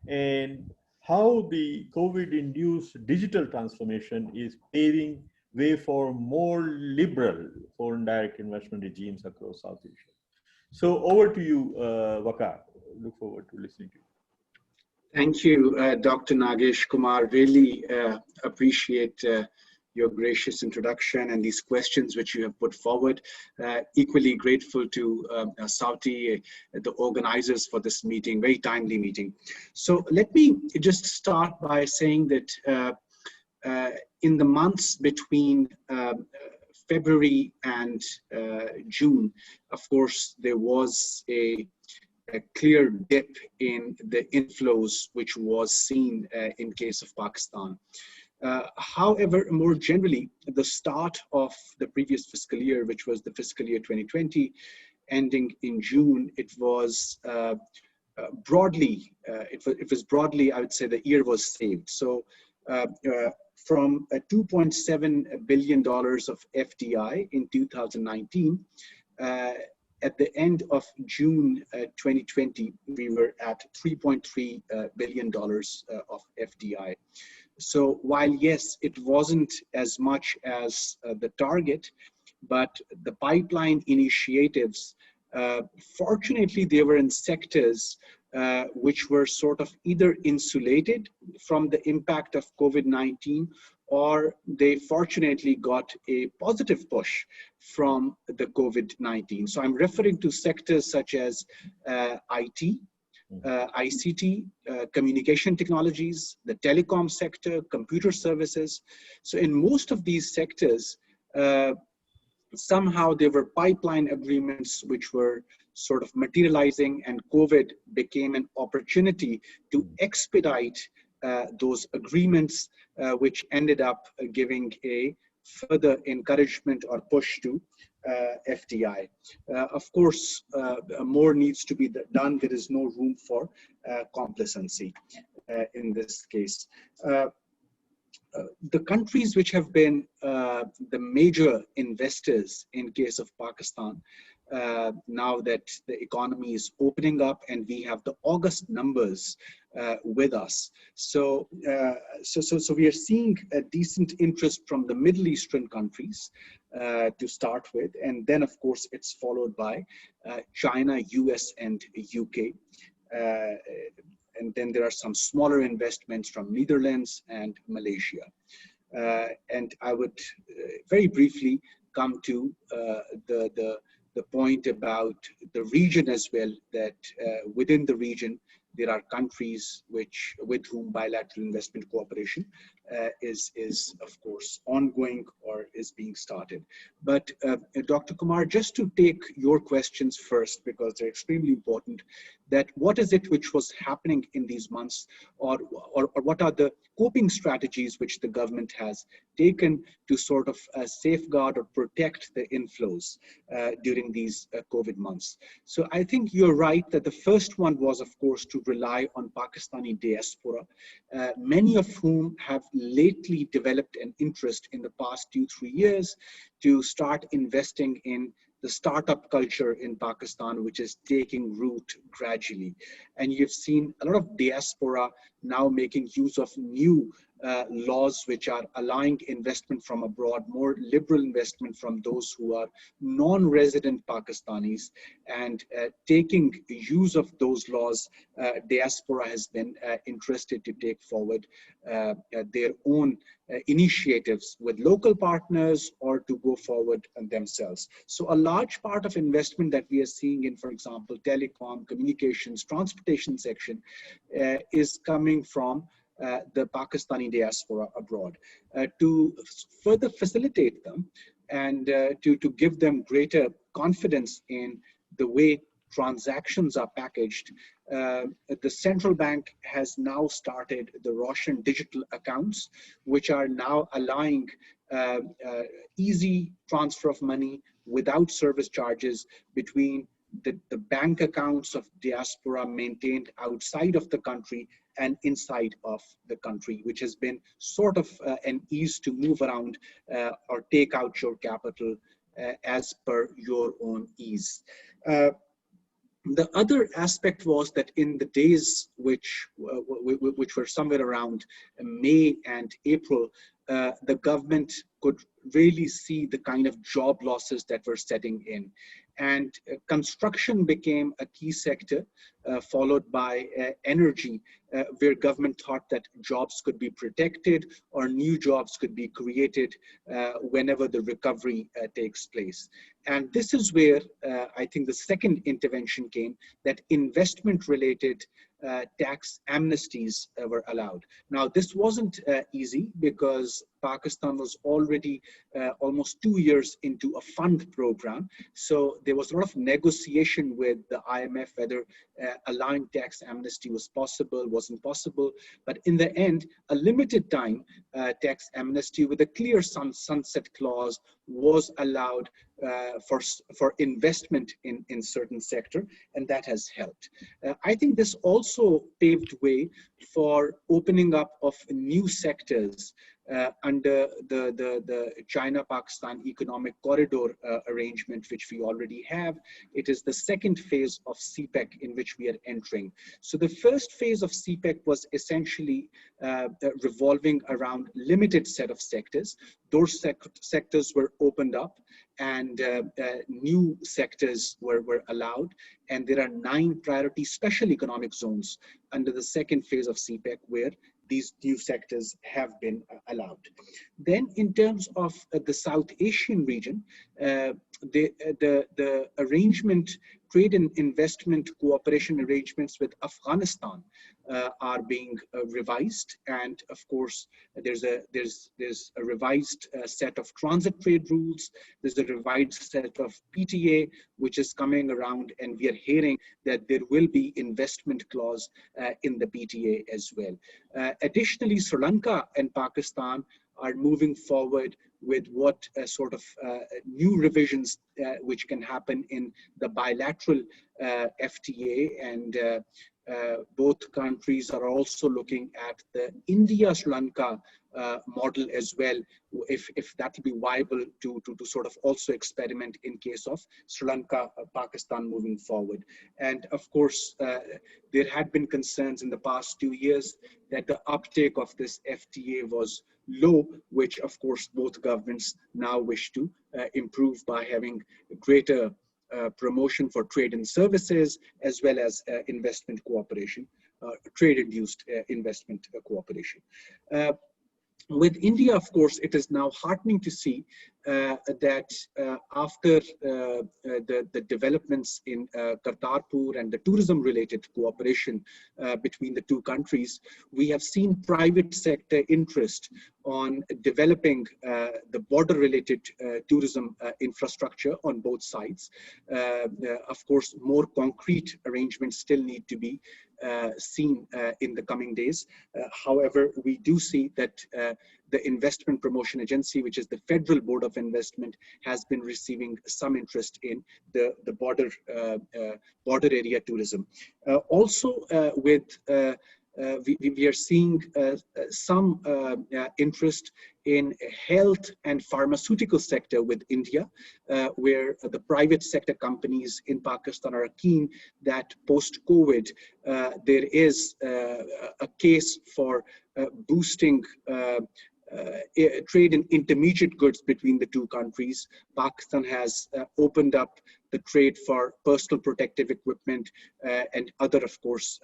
and how the COVID-induced digital transformation is paving way for more liberal foreign direct investment regimes across South Asia. So over to you, Vakar. Look forward to listening to you. Thank you, Dr. Nagesh. Kumar. Really appreciate your gracious introduction and these questions which you have put forward. Equally grateful to Saudi, the organizers for this meeting, very timely meeting. So let me just start by saying that in the months between February and June, of course, there was a clear dip in the inflows which was seen in case of Pakistan. However, more generally, the start of the previous fiscal year, which was the fiscal year 2020, ending in June, it was broadly, I would say the year was saved. So from $2.7 billion of FDI in 2019, at the end of June 2020, we were at $3.3 billion of FDI. So while yes, it wasn't as much as the target, but the pipeline initiatives, fortunately, they were in sectors which were sort of either insulated from the impact of COVID-19, or they fortunately got a positive push from the COVID-19. So I'm referring to sectors such as IT, ICT, communication technologies, the telecom sector, computer services. So in most of these sectors, somehow there were pipeline agreements which were sort of materializing, and COVID became an opportunity to expedite those agreements, which ended up giving a further encouragement or push to FDI. Of course, more needs to be done. There is no room for complacency in this case. The countries which have been the major investors in case of Pakistan, now that the economy is opening up and we have the August numbers with us. So we are seeing a decent interest from the Middle Eastern countries to start with. And then of course it's followed by China, US and UK. And then there are some smaller investments from Netherlands and Malaysia. And I would very briefly come to the point about the region as well, that within the region, there are countries with whom bilateral investment cooperation is of course ongoing or is being started. But Dr. Kumar, just to take your questions first, because they're extremely important, that what is it which was happening in these months, or what are the coping strategies which the government has taken to sort of safeguard or protect the inflows during these COVID months? So I think you're right that the first one was, of course, to rely on Pakistani diaspora, many of whom have lately developed an interest in the past 2-3 years to start investing in the startup culture in Pakistan, which is taking root gradually. And you've seen a lot of diaspora now making use of new laws which are allowing investment from abroad, more liberal investment from those who are non-resident Pakistanis, and taking use of those laws, diaspora has been interested to take forward their own initiatives with local partners or to go forward themselves. So a large part of investment that we are seeing in, for example, telecom, communications, transportation section is coming from the Pakistani diaspora abroad. To further facilitate them and to give them greater confidence in the way transactions are packaged, the central bank has now started the Roshan digital accounts, which are now allowing easy transfer of money without service charges between the bank accounts of diaspora maintained outside of the country and inside of the country, which has been sort of an ease to move around or take out your capital as per your own ease. The other aspect was that in the days which were somewhere around May and April, the government could really see the kind of job losses that were setting in. And construction became a key sector, followed by energy, where government thought that jobs could be protected or new jobs could be created whenever the recovery takes place. And this is where I think the second intervention came, that investment-related tax amnesties were allowed. Now, this wasn't easy because Pakistan was already almost 2 years into a fund program. So there was a lot of negotiation with the IMF whether allowing tax amnesty was possible, wasn't possible. But in the end, a limited time tax amnesty with a clear sunset clause was allowed for investment in certain sector, and that has helped. I think this also paved way for opening up of new sectors under the China-Pakistan Economic Corridor arrangement, which we already have. It is the second phase of CPEC in which we are entering. So the first phase of CPEC was essentially revolving around limited set of sectors. Those sectors were opened up and new sectors were allowed. And there are 9 priority special economic zones under the second phase of CPEC where these new sectors have been allowed. Then in terms of the South Asian region, the arrangement, trade and investment cooperation arrangements with Afghanistan are being revised. And of course, there's a revised set of transit trade rules. There's a revised set of PTA, which is coming around, and we are hearing that there will be investment clause in the PTA as well. Additionally, Sri Lanka and Pakistan are moving forward with what sort of new revisions which can happen in the bilateral FTA, and both countries are also looking at the India-Sri Lanka model as well, if that will be viable to sort of also experiment in case of Sri Lanka, Pakistan moving forward. And of course, there had been concerns in the past 2 years that the uptake of this FTA was low, which of course both governments now wish to improve by having greater promotion for trade and services, as well as investment cooperation, trade-induced investment cooperation. With India, of course, it is now heartening to see that after the developments in Kartarpur and the tourism-related cooperation between the two countries, we have seen private sector interest on developing the border-related tourism infrastructure on both sides. Of course, more concrete arrangements still need to be seen in the coming days. However, we do see that the Investment Promotion Agency, which is the Federal Board of Investment, has been receiving some interest in the border area tourism. Also, we are seeing some interest in health and pharmaceutical sector with India, where the private sector companies in Pakistan are keen that post-COVID, there is a case for boosting trade in intermediate goods between the two countries. Pakistan has opened up the trade for personal protective equipment and other, of course,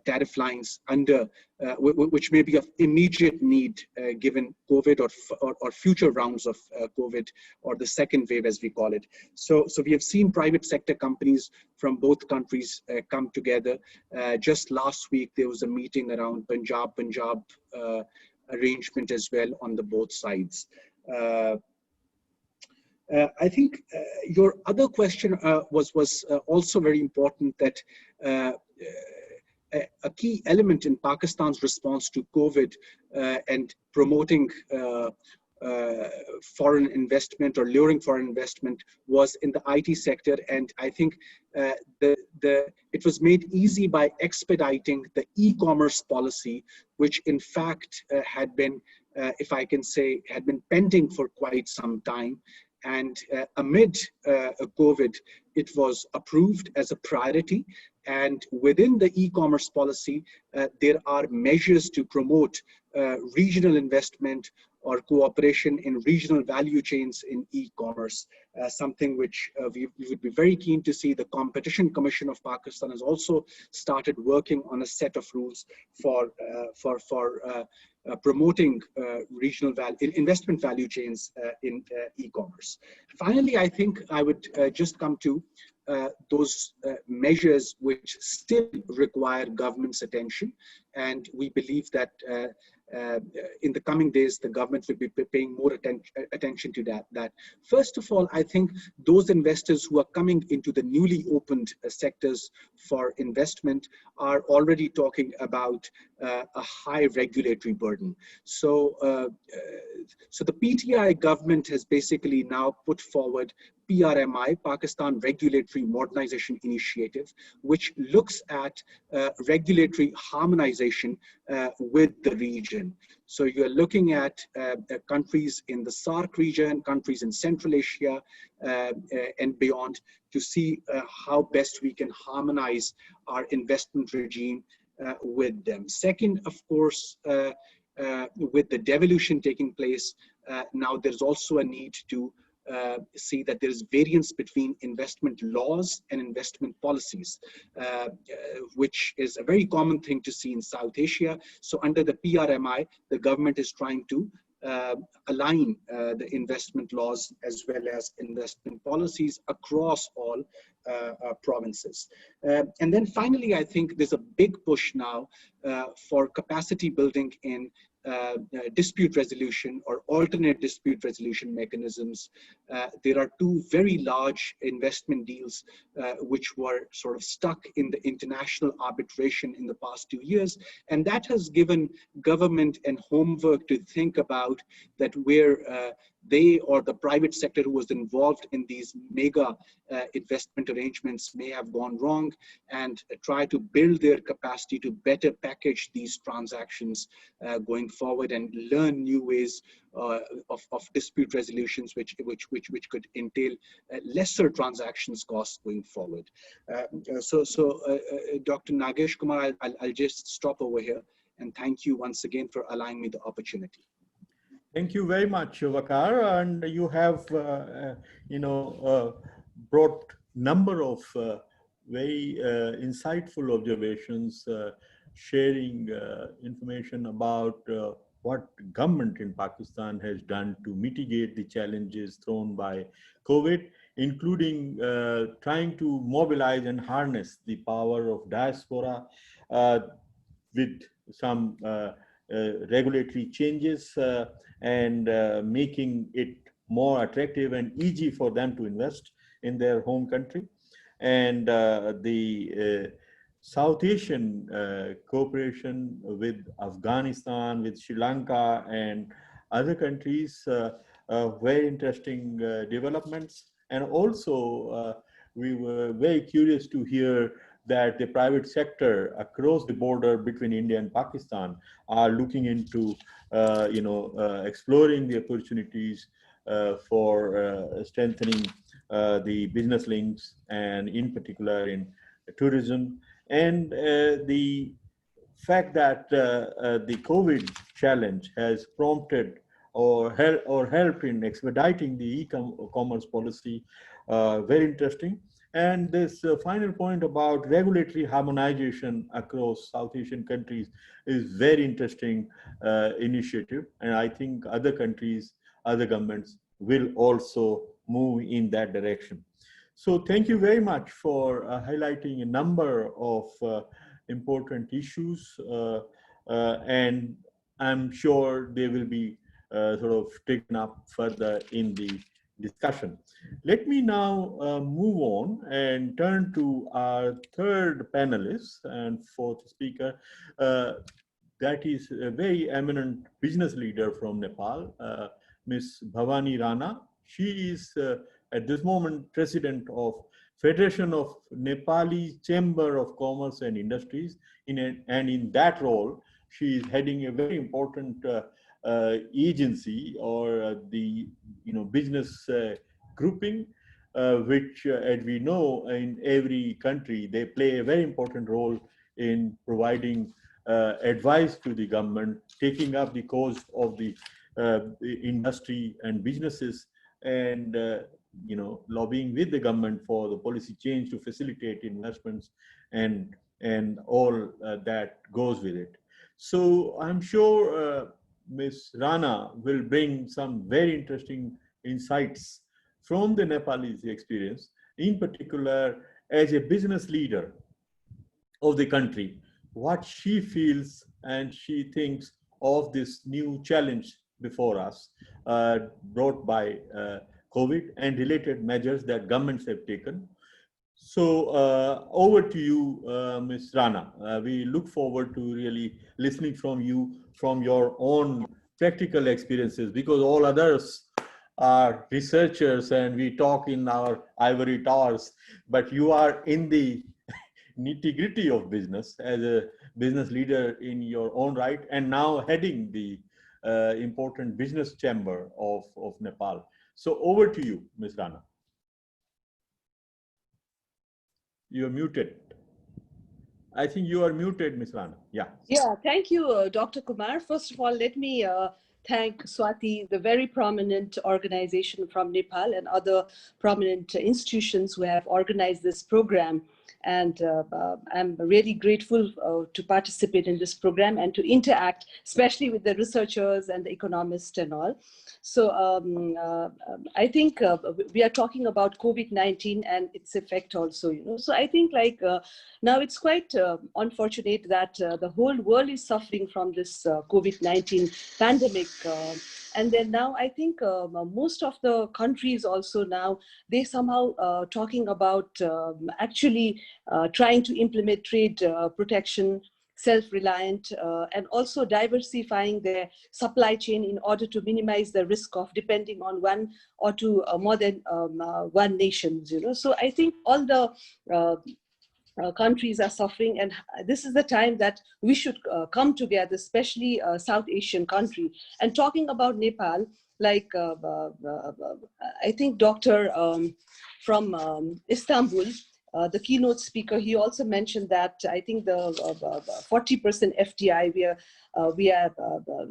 tariff lines under which may be of immediate need given COVID or future rounds of COVID, or the second wave as we call it. So we have seen private sector companies from both countries come together. Just last week there was a meeting around Punjab arrangement as well on the both sides. I think your other question was also very important, that a key element in Pakistan's response to COVID and promoting foreign investment or luring foreign investment was in the IT sector. And I think it was made easy by expediting the e-commerce policy, which in fact had been, if I can say, had been pending for quite some time. And amid COVID, it was approved as a priority. And within the e-commerce policy, there are measures to promote regional investment or cooperation in regional value chains in e-commerce, something which we would be very keen to see. The Competition Commission of Pakistan has also started working on a set of rules for promoting regional investment value chains in e-commerce. Finally, I think I would just come to those measures which still require government's attention, and we believe that in the coming days, the government will be paying more attention to that. First of all, I think those investors who are coming into the newly opened sectors for investment are already talking about a high regulatory burden. So the PTI government has basically now put forward PRMI, Pakistan Regulatory Modernization Initiative, which looks at regulatory harmonization with the region. So you're looking at countries in the SAARC region, countries in Central Asia and beyond, to see how best we can harmonize our investment regime with them. Second, of course, with the devolution taking place, now there's also a need to see that there is variance between investment laws and investment policies, which is a very common thing to see in South Asia. So under the PRMI, the government is trying to align the investment laws as well as investment policies across all provinces. And then finally, I think there's a big push now for capacity building in dispute resolution or alternate dispute resolution mechanisms. There are two very large investment deals which were sort of stuck in the international arbitration in the past 2 years, and that has given government and homework to think about that, where they or the private sector who was involved in these mega investment arrangements may have gone wrong, and try to build their capacity to better package these transactions going forward and learn new ways of dispute resolutions, which could entail lesser transactions costs going forward. Dr. Nagesh, Kumar, I'll just stop over here, and thank you once again for allowing me the opportunity. Thank you very much, Vakar, and you have, brought number of very insightful observations, sharing information about what government in Pakistan has done to mitigate the challenges thrown by COVID, including trying to mobilize and harness the power of diaspora with some regulatory changes and making it more attractive and easy for them to invest in their home country. And the South Asian cooperation with Afghanistan, with Sri Lanka and other countries, very interesting developments. And also, we were very curious to hear that the private sector across the border between India and Pakistan are looking into, exploring the opportunities for strengthening the business links, and in particular in tourism. And the fact that the COVID challenge has prompted or helped in expediting the e-commerce policy, very interesting. And this final point about regulatory harmonization across South Asian countries is very interesting initiative. And I think other countries, other governments will also move in that direction. So thank you very much for highlighting a number of important issues, and I'm sure they will be sort of taken up further in the discussion. Let me now move on and turn to our third panelist and fourth speaker. That is a very eminent business leader from Nepal, Ms. Bhavani Rana. She is at this moment president of Federation of Nepali Chamber of Commerce and Industries, and in that role, she is heading a very important agency or the business grouping, which as we know in every country, they play a very important role in providing advice to the government, taking up the cause of the industry and businesses, and lobbying with the government for the policy change to facilitate investments and all that goes with it. So I'm sure Ms. Rana will bring some very interesting insights from the Nepalese experience, in particular as a business leader of the country, what she feels and she thinks of this new challenge before us, brought by COVID and related measures that governments have taken. So over to you, Ms. Rana. We look forward to really listening from you, from your own practical experiences, because all others are researchers and we talk in our ivory towers, but you are in the nitty-gritty of business as a business leader in your own right, and now heading the important business chamber of Nepal. So over to you, Ms. Rana. You're muted. I think you are muted, Ms. Rana. Yeah. Yeah, thank you, Dr. Kumar. First of all, let me thank Swati, the very prominent organization from Nepal and other prominent institutions who have organized this program. And I'm really grateful to participate in this program and to interact, especially with the researchers and the economists and all. So I think we are talking about COVID-19 and its effect also, So I think now it's quite unfortunate that the whole world is suffering from this COVID-19 pandemic. And then now I think most of the countries also now, they somehow talking about actually trying to implement trade protection, self-reliant, and also diversifying their supply chain in order to minimize the risk of depending on one or two more than one nation. So I think all the countries are suffering, and this is the time that we should come together, especially South Asian country. And talking about Nepal, like I think Doctor from Istanbul, the keynote speaker, he also mentioned that I think the 40% FDI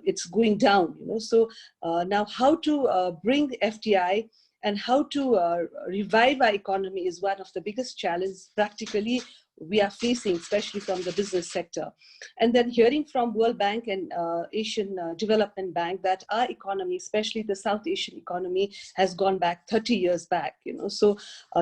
it's going down. So now how to bring the FDI and how to revive our economy is one of the biggest challenges. Practically, we are facing, especially from the business sector. And then hearing from World Bank and Asian Development Bank that our economy, especially the South Asian economy, has gone back 30 years back. So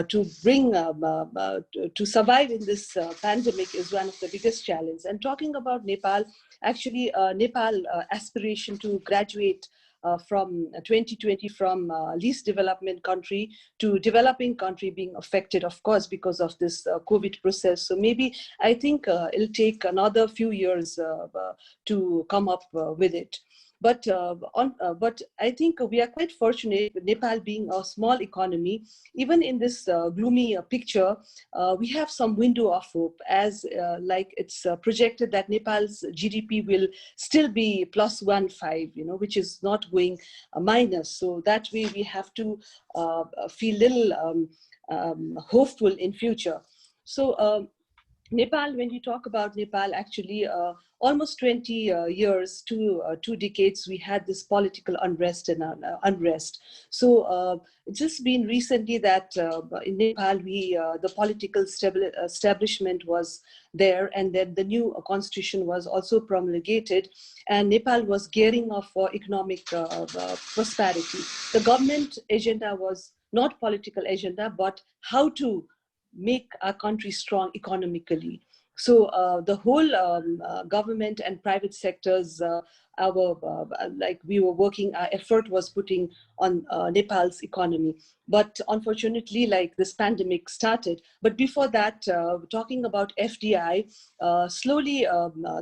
to bring to survive in this pandemic is one of the biggest challenges. And talking about Nepal, actually Nepal aspiration to graduate from 2020 from least development country to developing country being affected, of course, because of this COVID process. So maybe I think it'll take another few years to come up with it. But I think we are quite fortunate with Nepal being a small economy. Even in this gloomy picture, we have some window of hope, as like it's projected that Nepal's GDP will still be +1.5, which is not going minus. So that way we have to feel little hopeful in future. So Nepal, when we talk about Nepal, actually almost 20 years, two decades, we had this political unrest and unrest. So it's just been recently that in Nepal, the political establishment was there, and then the new constitution was also promulgated, and Nepal was gearing up for economic prosperity. The government agenda was not political agenda, but how to make our country strong economically. So the whole government and private sectors, we were working, our effort was putting on Nepal's economy. But unfortunately, like this pandemic started. But before that, talking about FDI, slowly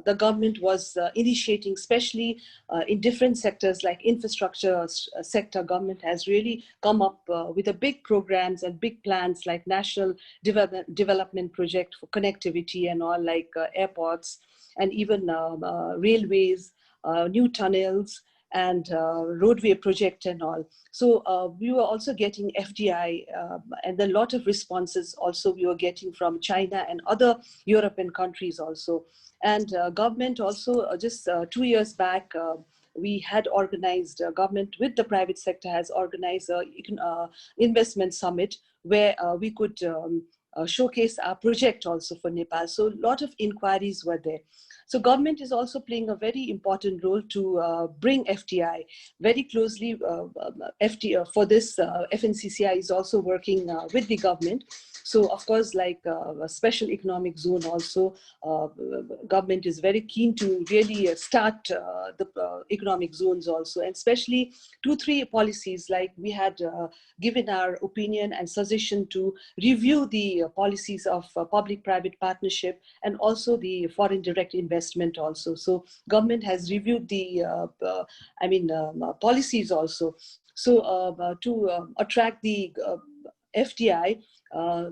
the government was initiating, especially in different sectors like infrastructure sector. Government has really come up with a big programs and big plans like national development project for connectivity and all, like airports and even railways, new tunnels and roadway project and all. So we were also getting FDI and a lot of responses also we were getting from China and other European countries also. And government also just 2 years back, we had organized, government with the private sector has organized an investment summit where we could showcase our project also for Nepal. So a lot of inquiries were there. So government is also playing a very important role to bring FDI very closely. For this, FNCCI is also working with the government. So of course, like a special economic zone also, government is very keen to really start the economic zones also, and especially 2-3 policies, like we had given our opinion and suggestion to review the policies of public-private partnership and also the foreign direct investment also. So government has reviewed the policies also. So to attract the FDI,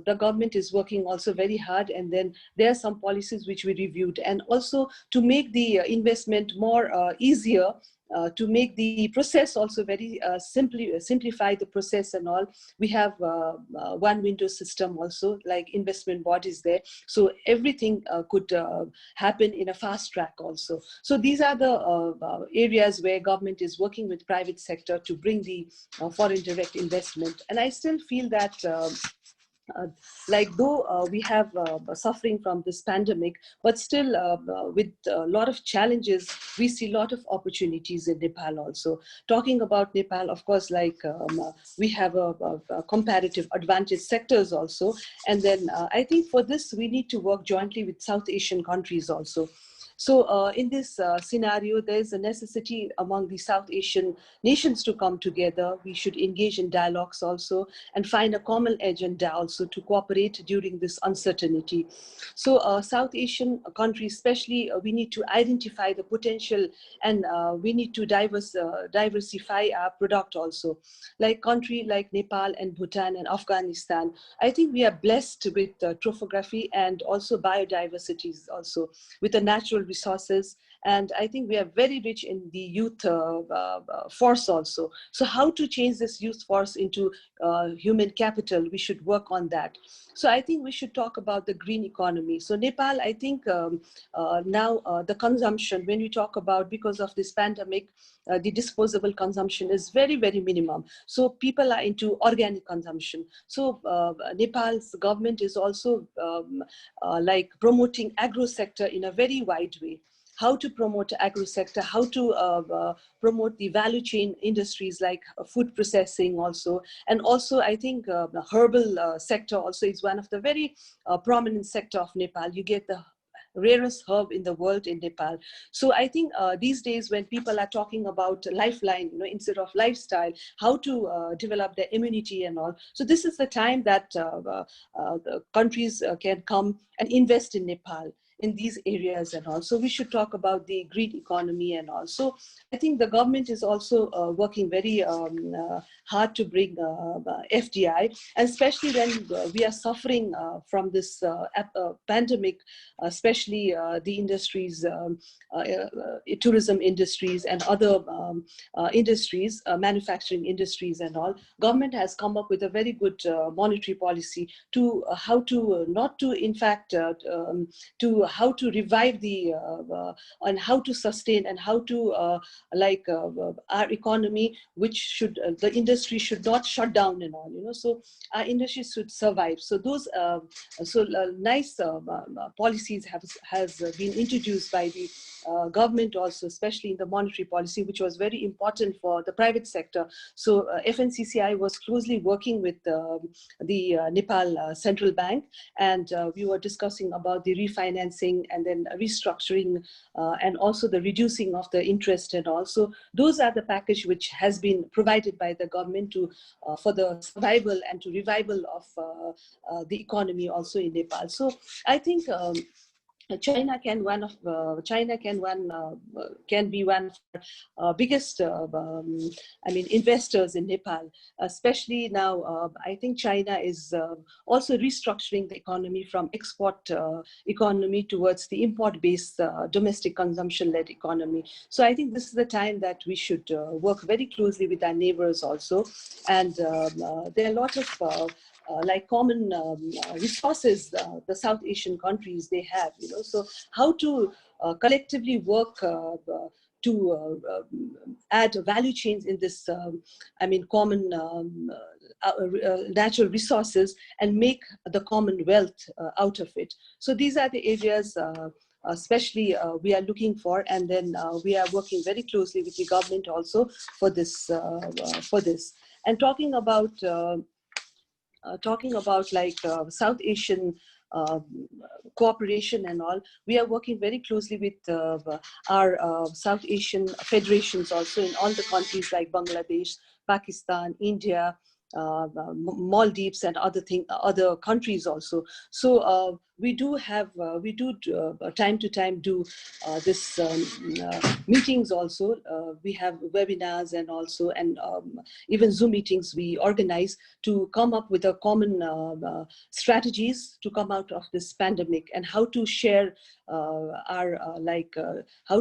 the government is working also very hard, and then there are some policies which we reviewed, and also to make the investment more easier, to make the process also very simplify the process and all. We have one window system also, like investment bodies there, so everything could happen in a fast track also. So these are the areas where government is working with private sector to bring the foreign direct investment. And I still feel that though we have suffering from this pandemic, but still with a lot of challenges, we see a lot of opportunities in Nepal also. Talking about Nepal, of course, like we have a comparative advantage sectors also. And then I think for this, we need to work jointly with South Asian countries also. So in this scenario, there is a necessity among the South Asian nations to come together. We should engage in dialogues also and find a common agenda also to cooperate during this uncertainty. So South Asian countries, especially, we need to identify the potential, and we need to diversify our product also. Like country like Nepal and Bhutan and Afghanistan, I think we are blessed with topography and also biodiversities also, with the natural resources And I think we are very rich in the youth force also. So how to change this youth force into human capital, we should work on that. So I think we should talk about the green economy. So Nepal, I think now the consumption, when we talk about, because of this pandemic, the disposable consumption is very, very minimum. So people are into organic consumption. So Nepal's government is also like promoting agro sector in a very wide way. How to promote agro sector, how to promote the value chain industries like food processing also. And also I think the herbal sector also is one of the very prominent sector of Nepal. You get the rarest herb in the world in Nepal. So I think these days when people are talking about lifeline, instead of lifestyle, how to develop their immunity and all. So this is the time that the countries can come and invest in Nepal in these areas and all. So we should talk about the green economy and all. So I think the government is also working very hard to bring FDI, and especially when we are suffering from this pandemic, especially the industries, tourism industries and other industries, manufacturing industries and all. Government has come up with a very good monetary policy to how to not to, in fact, to how to revive the and how to sustain and how to our economy, which should the industry should not shut down and all, so our industry should survive. So those nice policies has been introduced by the government also, especially in the monetary policy, which was very important for the private sector. So FNCCI was closely working with the Nepal Central Bank, and we were discussing about the refinancing and then restructuring and also the reducing of the interest and all. So those are the package which has been provided by the government to for the survival and to revival of the economy also in Nepal. So I think China can be one of biggest investors in Nepal, especially now. I think China is also restructuring the economy from export economy towards the import-based domestic consumption-led economy. So I think this is the time that we should work very closely with our neighbors also, and there are a lot of like common resources the South Asian countries they have, so how to collectively work to add value chains in this common natural resources and make the common wealth out of it. So these are the areas especially we are looking for, and then we are working very closely with the government also for this and talking about like South Asian cooperation and all. We are working very closely with our South Asian federations also in all the countries like Bangladesh, Pakistan, India, Maldives and other countries also. So we do time to time do this meetings also. We have webinars and also even Zoom meetings we organize to come up with a common strategies to come out of this pandemic and how to share how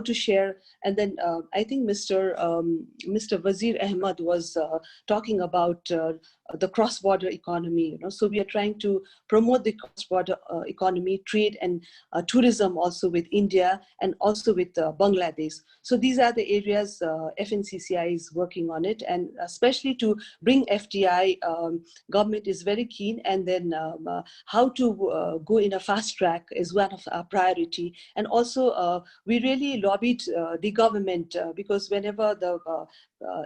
to share. And then I think Mr. Vakar Ahmad was talking about the cross-border economy. So we are trying to promote the cross-border economy, trade and tourism also with India and also with Bangladesh. So these are the areas FNCCI is working on it, and especially to bring FDI, government is very keen, and then how to go in a fast track is one of our priority. And also we really lobbied the government because whenever the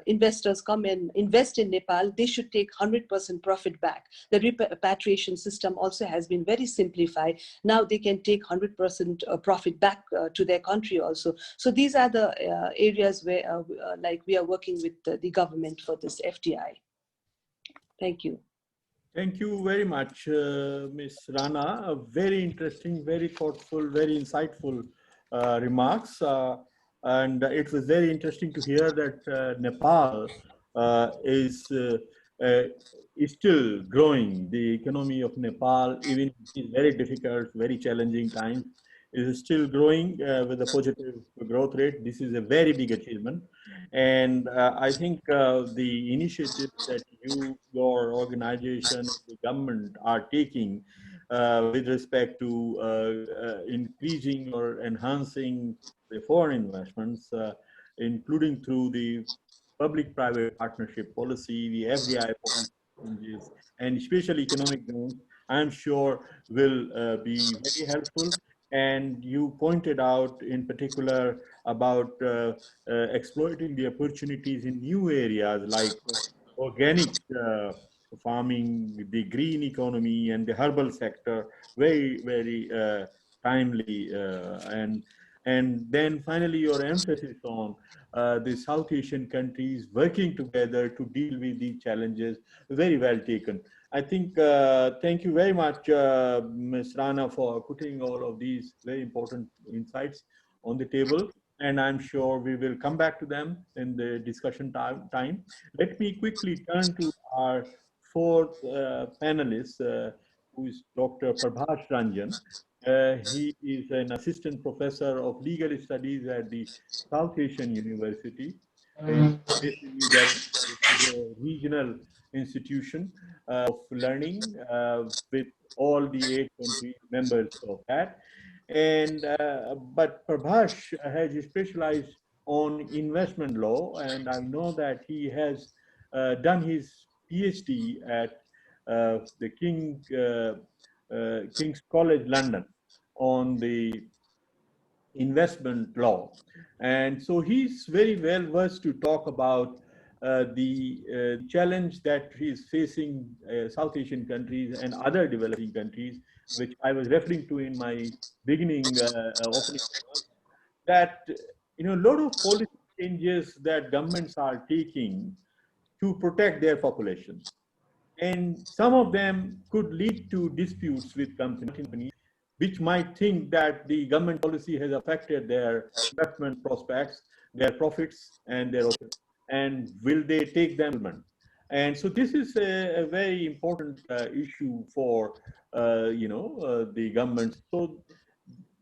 investors come and invest in Nepal, they should take 100% profit back. The repatriation system also has been very simplified. Now they can take 100% profit back to their country also. So these are the areas where we are working with the government for this FDI. Thank you. Thank you very much, Ms. Rana. Very interesting, very thoughtful, very insightful remarks. And it was very interesting to hear that Nepal is still growing. The economy of Nepal, even in very difficult, very challenging times, is still growing with a positive growth rate. This is a very big achievement. And I think the initiatives that your organization, the government are taking with respect to increasing or enhancing the foreign investments, including through the public-private partnership policy, the FDI policies, and special economic zones, I'm sure will be very helpful. And you pointed out in particular about exploiting the opportunities in new areas like organic farming, the green economy, and the herbal sector. Very, very timely. And then finally, your emphasis on the South Asian countries working together to deal with these challenges, very well taken. I think, thank you very much, Ms. Rana, for putting all of these very important insights on the table. And I'm sure we will come back to them in the discussion time. Let me quickly turn to our fourth panelist, who is Dr. Prabhash Ranjan. He is an assistant professor of legal studies at the South Asian University. Based in New Delhi, which is a regional institution of learning with all the 8 country members of that. And but Prabhash has specialized on investment law, and I know that he has done his PhD at the King's College London on the investment law. And so he's very well versed to talk about the challenge that is facing South Asian countries and other developing countries, which I was referring to in my beginning opening, that a lot of policy changes that governments are taking to protect their populations. And some of them could lead to disputes with companies which might think that the government policy has affected their investment prospects, their profits, and will they take them? And so this is a very important issue for the government. So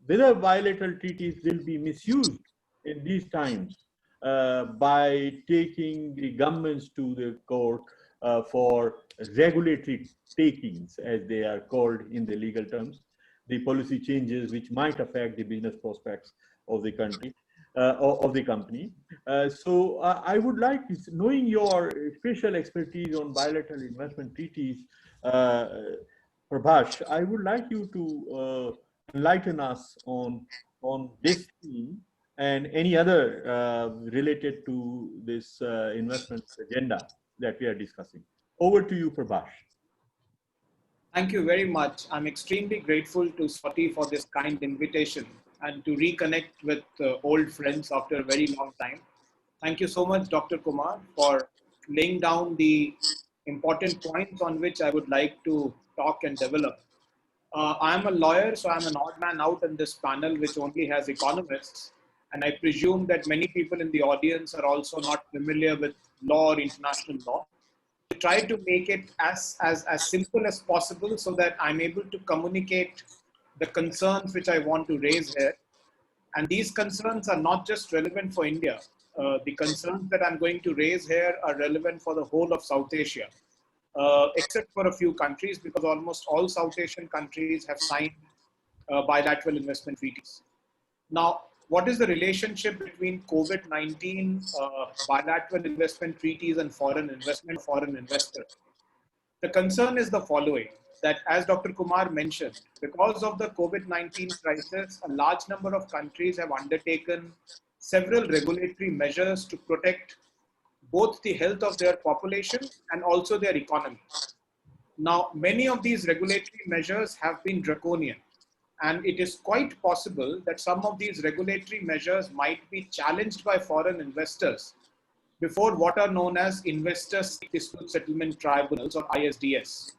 whether bilateral treaties will be misused in these times by taking the governments to the court for regulatory takings, as they are called in the legal terms, the policy changes which might affect the business prospects of the country, of the company. So I would like, knowing your special expertise on bilateral investment treaties, Prabhash, I would like you to enlighten us on this theme and any other related to this investment agenda that we are discussing. Over to you, Prabhash. Thank you very much. I'm extremely grateful to Swati for this kind invitation and to reconnect with old friends after a very long time. Thank you so much, Dr. Kumar, for laying down the important points on which I would like to talk and develop. I'm a lawyer, so I'm an odd man out in this panel, which only has economists. And I presume that many people in the audience are also not familiar with law or international law. I try to make it as simple as possible so that I'm able to communicate the concerns which I want to raise here. And these concerns are not just relevant for India. The concerns that I'm going to raise here are relevant for the whole of South Asia, except for a few countries, because almost all South Asian countries have signed bilateral investment treaties. Now, what is the relationship between COVID-19, bilateral investment treaties, and foreign investment, foreign investors? The concern is the following, that as Dr. Kumar mentioned, because of the COVID-19 crisis, a large number of countries have undertaken several regulatory measures to protect both the health of their population and also their economy. Now, many of these regulatory measures have been draconian. And it is quite possible that some of these regulatory measures might be challenged by foreign investors before what are known as Investor Dispute Settlement Tribunals, or ISDS.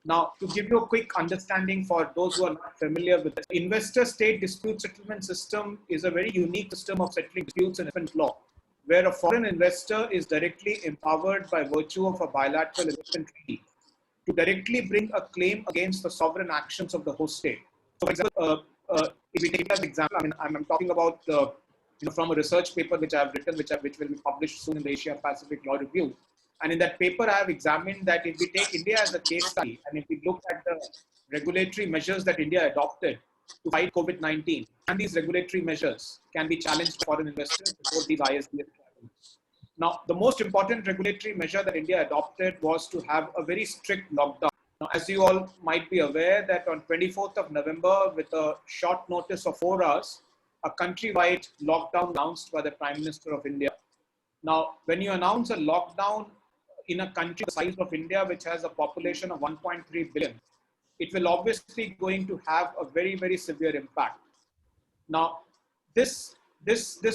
Now, to give you a quick understanding for those who are not familiar with the Investor State Dispute Settlement System is a very unique system of settling disputes in investment law, where a foreign investor is directly empowered by virtue of a bilateral investment treaty to directly bring a claim against the sovereign actions of the host state. So, for example, if we take as example, I mean, I'm talking about from a research paper which I have written, which will be published soon in the Asia Pacific Law Review. And in that paper, I have examined that if we take India as a case study, and if we look at the regulatory measures that India adopted to fight COVID-19, and these regulatory measures can be challenged by foreign investors before these ISDS tribunals. Now, the most important regulatory measure that India adopted was to have a very strict lockdown. Now, as you all might be aware that on 24th of November, with a short notice of 4 hours, a countrywide lockdown announced by the Prime Minister of India. Now, when you announce a lockdown in a country the size of India, which has a population of 1.3 billion, it will obviously going to have a very, very severe impact. Now, this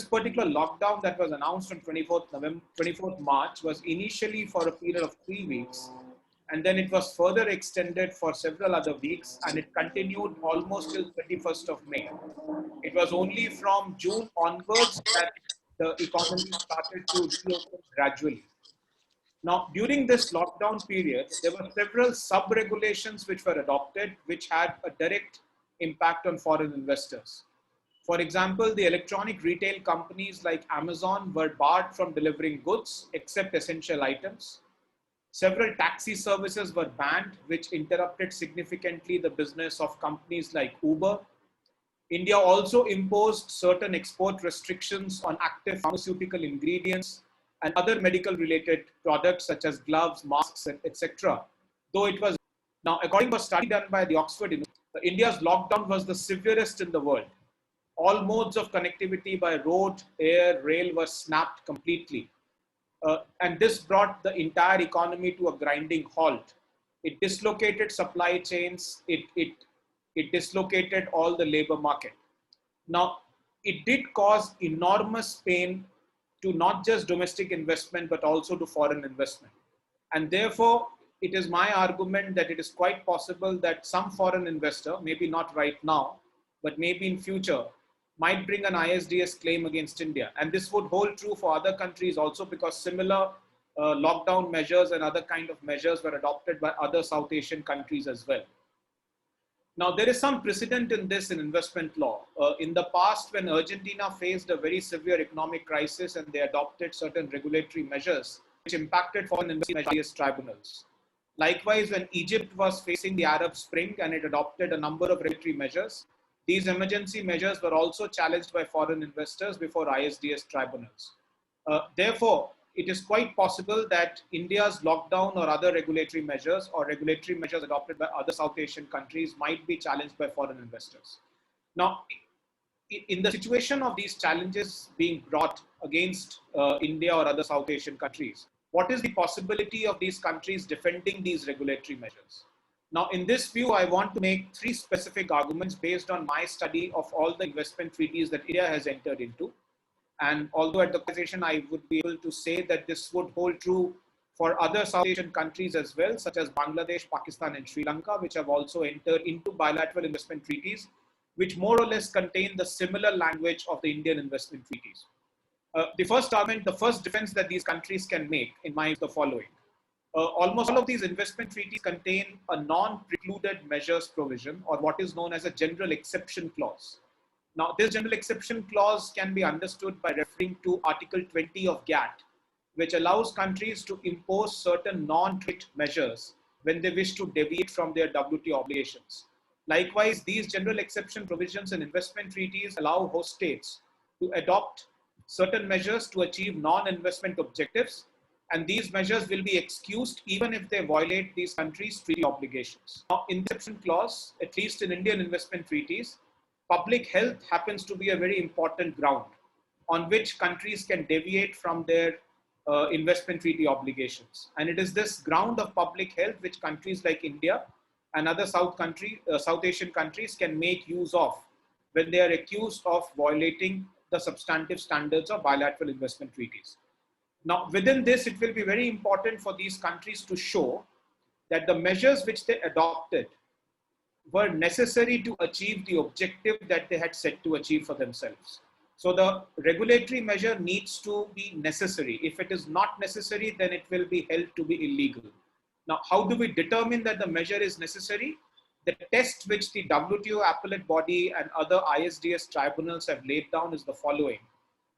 particular lockdown that was announced on 24th March was initially for a period of 3 weeks, and then it was further extended for several other weeks, and it continued almost till 31st of May. It was only from June onwards that the economy started to reopen gradually. Now, during this lockdown period, there were several sub-regulations which were adopted, which had a direct impact on foreign investors. For example, the electronic retail companies like Amazon were barred from delivering goods except essential items. Several taxi services were banned, which interrupted significantly the business of companies like Uber. India also imposed certain export restrictions on active pharmaceutical ingredients and other medical related products such as gloves, masks, etc. Though it was, now according to a study done by the Oxford University, India's lockdown was the severest in the world. All modes of connectivity by road, air, rail were snapped completely. And this brought the entire economy to a grinding halt. It dislocated supply chains, it dislocated all the labor market. Now, it did cause enormous pain to not just domestic investment, but also to foreign investment. And therefore, it is my argument that it is quite possible that some foreign investor, maybe not right now, but maybe in future, might bring an ISDS claim against India. And this would hold true for other countries also, because similar lockdown measures and other kind of measures were adopted by other South Asian countries as well. Now, there is some precedent in this in investment law. In the past, when Argentina faced a very severe economic crisis and they adopted certain regulatory measures which impacted foreign investment tribunals. Likewise, when Egypt was facing the Arab Spring and it adopted a number of regulatory measures, these emergency measures were also challenged by foreign investors before ISDS tribunals. Therefore, it is quite possible that India's lockdown or other regulatory measures adopted by other South Asian countries might be challenged by foreign investors. Now, in the situation of these challenges being brought against India or other South Asian countries, what is the possibility of these countries defending these regulatory measures? Now, in this view, I want to make 3 specific arguments based on my study of all the investment treaties that India has entered into. And although at the conversation, I would be able to say that this would hold true for other South Asian countries as well, such as Bangladesh, Pakistan, and Sri Lanka, which have also entered into bilateral investment treaties, which more or less contain the similar language of the Indian investment treaties. The first argument, the first defense that these countries can make in mind is the following. Almost all of these investment treaties contain a non-precluded measures provision, or what is known as a general exception clause. Now, this general exception clause can be understood by referring to Article 20 of GATT, which allows countries to impose certain non-trade measures when they wish to deviate from their WTO obligations. Likewise, these general exception provisions in investment treaties allow host states to adopt certain measures to achieve non-investment objectives, and these measures will be excused even if they violate these countries' treaty obligations. Now, in the exception clause, at least in Indian investment treaties, public health happens to be a very important ground on which countries can deviate from their investment treaty obligations. And it is this ground of public health which countries like India and other South Asian countries can make use of when they are accused of violating the substantive standards of bilateral investment treaties. Now, within this, it will be very important for these countries to show that the measures which they adopted were necessary to achieve the objective that they had set to achieve for themselves. So the regulatory measure needs to be necessary. If it is not necessary, then it will be held to be illegal. Now, how do we determine that the measure is necessary? the test which the WTO appellate body and other ISDS tribunals have laid down is the following,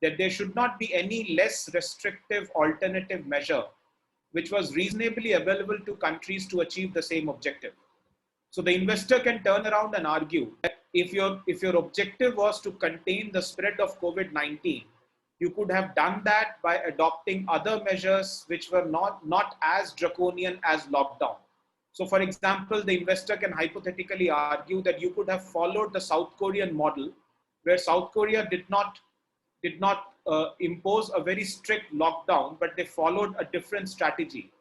that there should not be any less restrictive alternative measure which was reasonably available to countries to achieve the same objective. So the investor can turn around and argue that if your objective was to contain the spread of COVID-19, you could have done that by adopting other measures which were not as draconian as lockdown. So for example, the investor can hypothetically argue that you could have followed the South Korean model, where South Korea did not impose a very strict lockdown, but they followed a different strategy.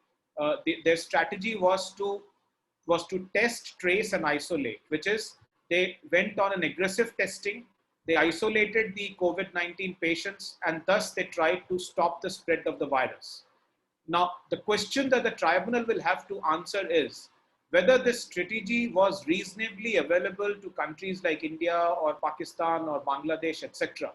Their strategy was to test, trace, and isolate, which is they went on an aggressive testing. They isolated the COVID-19 patients, and thus they tried to stop the spread of the virus. Now, the question that the tribunal will have to answer is whether this strategy was reasonably available to countries like India or Pakistan or Bangladesh, etc.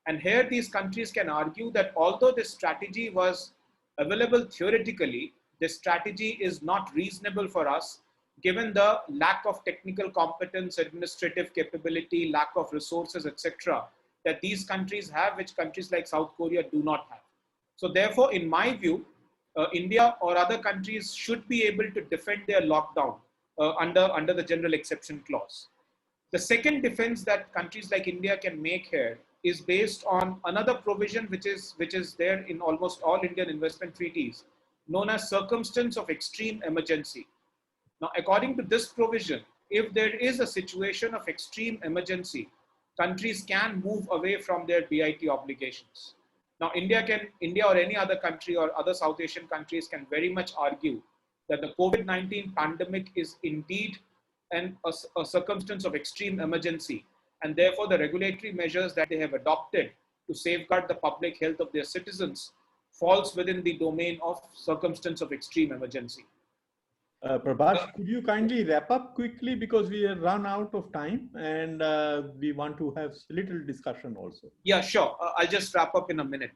And here these countries can argue that although this strategy was available theoretically, this strategy is not reasonable for us given the lack of technical competence, administrative capability, lack of resources, etc., that these countries have, which countries like South Korea do not have. So therefore, in my view, India or other countries should be able to defend their lockdown under the general exception clause. The second defense that countries like India can make here is based on another provision which is there in almost all Indian investment treaties, known as circumstance of extreme emergency. Now, according to this provision, if there is a situation of extreme emergency, countries can move away from their BIT obligations. Now, India or any other country or other South Asian countries can very much argue that the COVID-19 pandemic is indeed a circumstance of extreme emergency, and therefore the regulatory measures that they have adopted to safeguard the public health of their citizens falls within the domain of circumstance of extreme emergency. Prabhash, could you kindly wrap up quickly because we have run out of time and we want to have a little discussion also. Yeah, sure. I'll just wrap up in a minute.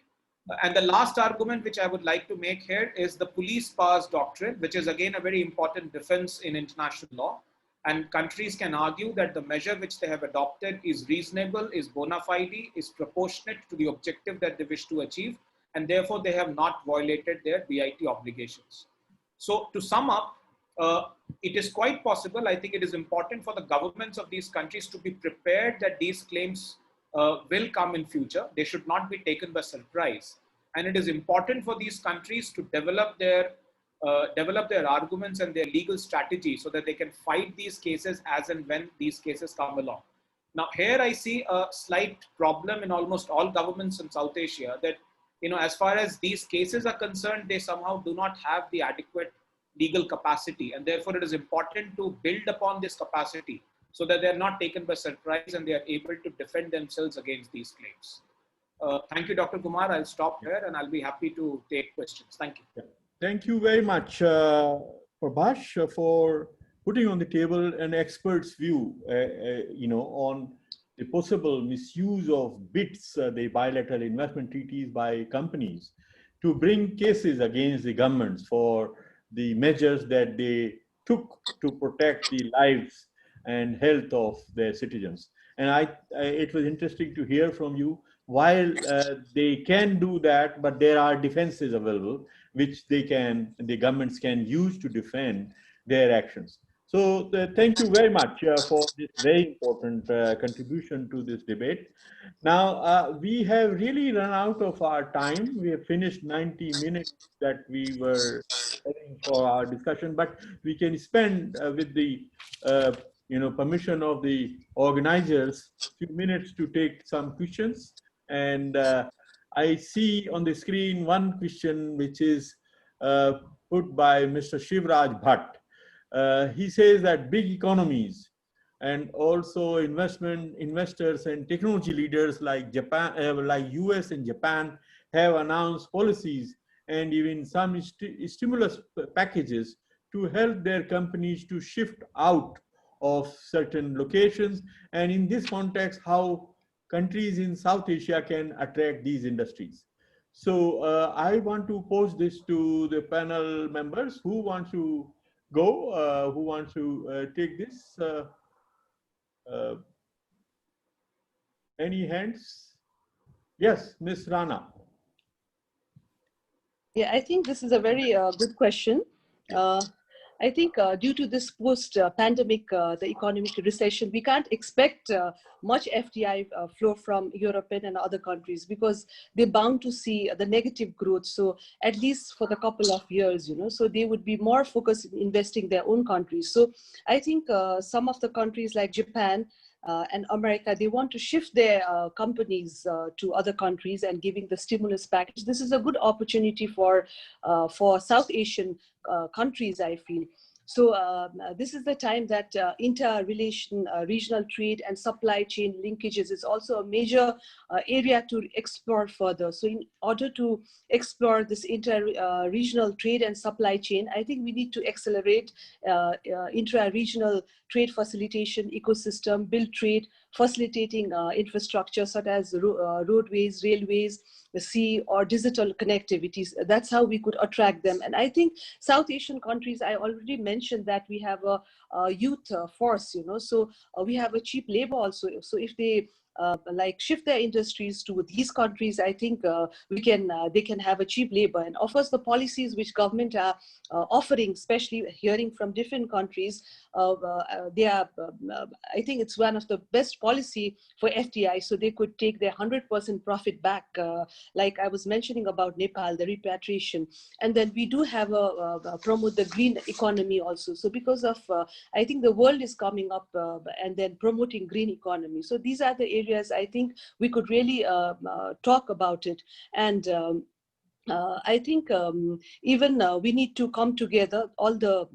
And the last argument which I would like to make here is the police powers doctrine, which is again a very important defense in international law. And countries can argue that the measure which they have adopted is reasonable, is bona fide, is proportionate to the objective that they wish to achieve, and therefore they have not violated their BIT obligations. So to sum up, it is quite possible, I think it is important for the governments of these countries to be prepared that these claims will come in future. They should not be taken by surprise. And it is important for these countries to develop their arguments and their legal strategy so that they can fight these cases as and when these cases come along. Now, here I see a slight problem in almost all governments in South Asia that, as far as these cases are concerned, they somehow do not have the adequate legal capacity. And therefore, it is important to build upon this capacity so that they're not taken by surprise and they are able to defend themselves against these claims. Thank you, Dr. Kumar. I'll stop here and I'll be happy to take questions. Thank you. Yeah. Thank you very much, Prabhash, for putting on the table an expert's view, on the possible misuse of BITs, the bilateral investment treaties by companies, to bring cases against the governments for the measures that they took to protect the lives and health of their citizens. And it was interesting to hear from you, while they can do that, but there are defenses available which the governments can use to defend their actions. So thank you very much for this very important contribution to this debate. Now, we have really run out of our time. We have finished 90 minutes that we were having for our discussion, but we can spend with the permission of the organizers, a few minutes to take some questions. And I see on the screen one question which is put by Mr. Shivraj Bhatt. He says that big economies and also investors and technology leaders like Japan, like US and Japan, have announced policies and even some stimulus packages to help their companies to shift out of certain locations. And in this context, how countries in South Asia can attract these industries. So I want to pose this to the panel members. Who wants to go. Who wants to take this? Any hands? Yes, Ms. Rana. Yeah, I think this is a very good question. I think due to this post-pandemic, the economic recession, we can't expect much FDI flow from European and other countries because they're bound to see the negative growth. So at least for the couple of years, so they would be more focused in investing their own countries. So I think some of the countries like Japan and America, they want to shift their companies to other countries and giving the stimulus package. This is a good opportunity for South Asian countries, I feel. So this is the time that regional trade and supply chain linkages is also a major area to explore further. So in order to explore this inter-regional trade and supply chain, I think we need to accelerate intra-regional trade facilitation ecosystem, build trade, facilitating infrastructure such as roadways, railways, the sea, or digital connectivities. That's how we could attract them. And I think South Asian countries, I already mentioned that we have a youth force, so we have a cheap labor also. So if they like shift their industries to these countries, I think they can have a cheap labor. And offers the policies which government are offering, especially hearing from different countries, they are, I think it's one of the best policy for FDI, so they could take their 100% profit back, like I was mentioning about Nepal, the repatriation. And then we do have promote the green economy also. So because of, I think the world is coming up and then promoting green economy. So these are the areas I think we could really talk about it. And I think even we need to come together, all the,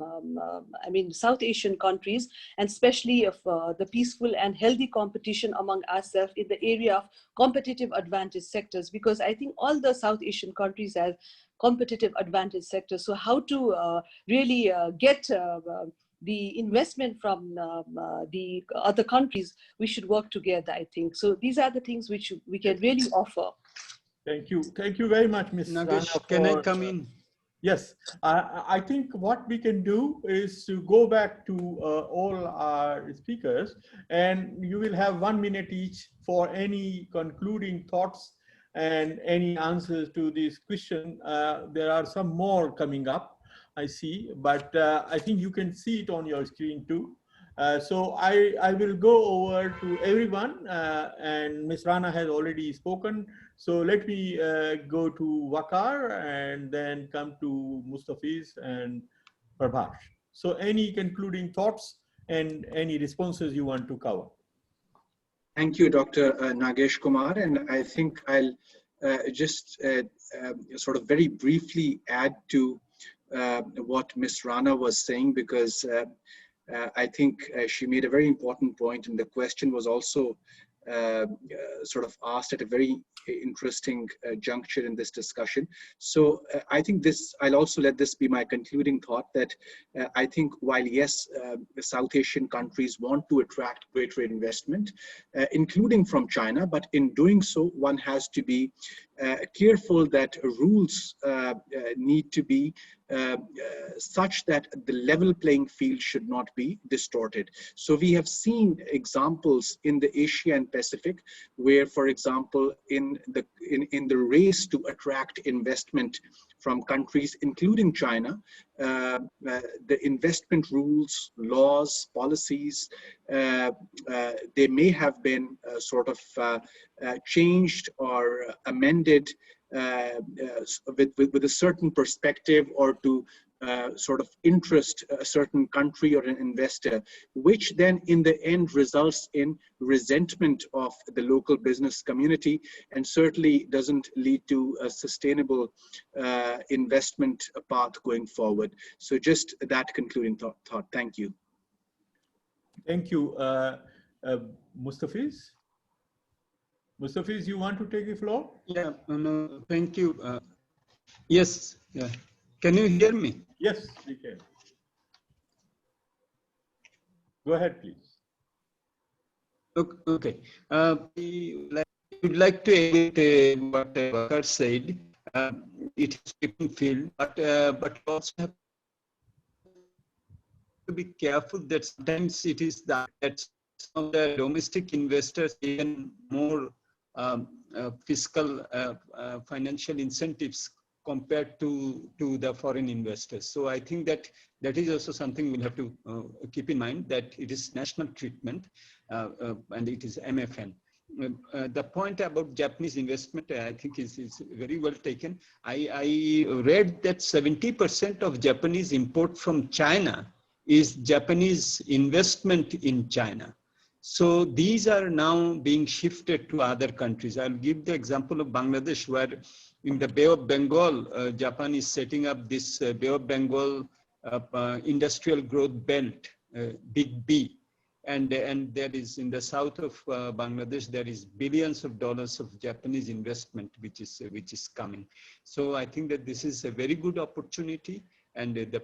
South Asian countries, and especially of the peaceful and healthy competition among ourselves in the area of competitive advantage sectors, because I think all the South Asian countries have competitive advantage sectors. So how to really get the investment from the other countries, we should work together, I think. So these are the things which we can really offer. Thank you. Thank you very much, Ms. Nagesh, can I come in? Yes. I think what we can do is to go back to all our speakers, and you will have 1 minute each for any concluding thoughts and any answers to this question. There are some more coming up, I see, but I think you can see it on your screen too. So I will go over to everyone, and Ms. Rana has already spoken. So let me go to Vakar and then come to Mustafiz and Prabhash. So any concluding thoughts and any responses you want to cover? Thank you, Dr. Nagesh Kumar. And I think I'll just sort of very briefly add to what Ms. Rana was saying, because I think she made a very important point, and the question was also sort of asked at a very interesting juncture in this discussion. So I think I'll also let this be my concluding thought, that I think while yes, the South Asian countries want to attract greater investment, including from China, but in doing so, one has to be careful that rules need to be such that the level playing field should not be distorted. So we have seen examples in the Asia and Pacific where, for example, in the race to attract investment from countries, including China, the investment rules, laws, policies, they may have been sort of changed or amended with a certain perspective, or to sort of interest a certain country or an investor, which then in the end results in resentment of the local business community, and certainly doesn't lead to a sustainable investment path going forward. So just that concluding thought. Thank you. Thank you. Mustafiz? Mustafiz, you want to take the floor? Yeah, no, thank you. Yes, yeah. Can you hear me? Yes, we can. Go ahead, please. Okay. We would like to edit what Vakar said. It is different field, but also have to be careful that sometimes it is that some of the domestic investors even more fiscal financial incentives compared to the foreign investors. So I think that is also something we'll have to keep in mind, that it is national treatment and it is MFN. The point about Japanese investment, I think is very well taken. I read that 70% of Japanese import from China is Japanese investment in China. So these are now being shifted to other countries. I'll give the example of Bangladesh, where in the Bay of Bengal, Japan is setting up this Bay of Bengal industrial growth belt, Big B. And there is, in the south of Bangladesh, there is billions of dollars of Japanese investment which is coming. So I think that this is a very good opportunity, and the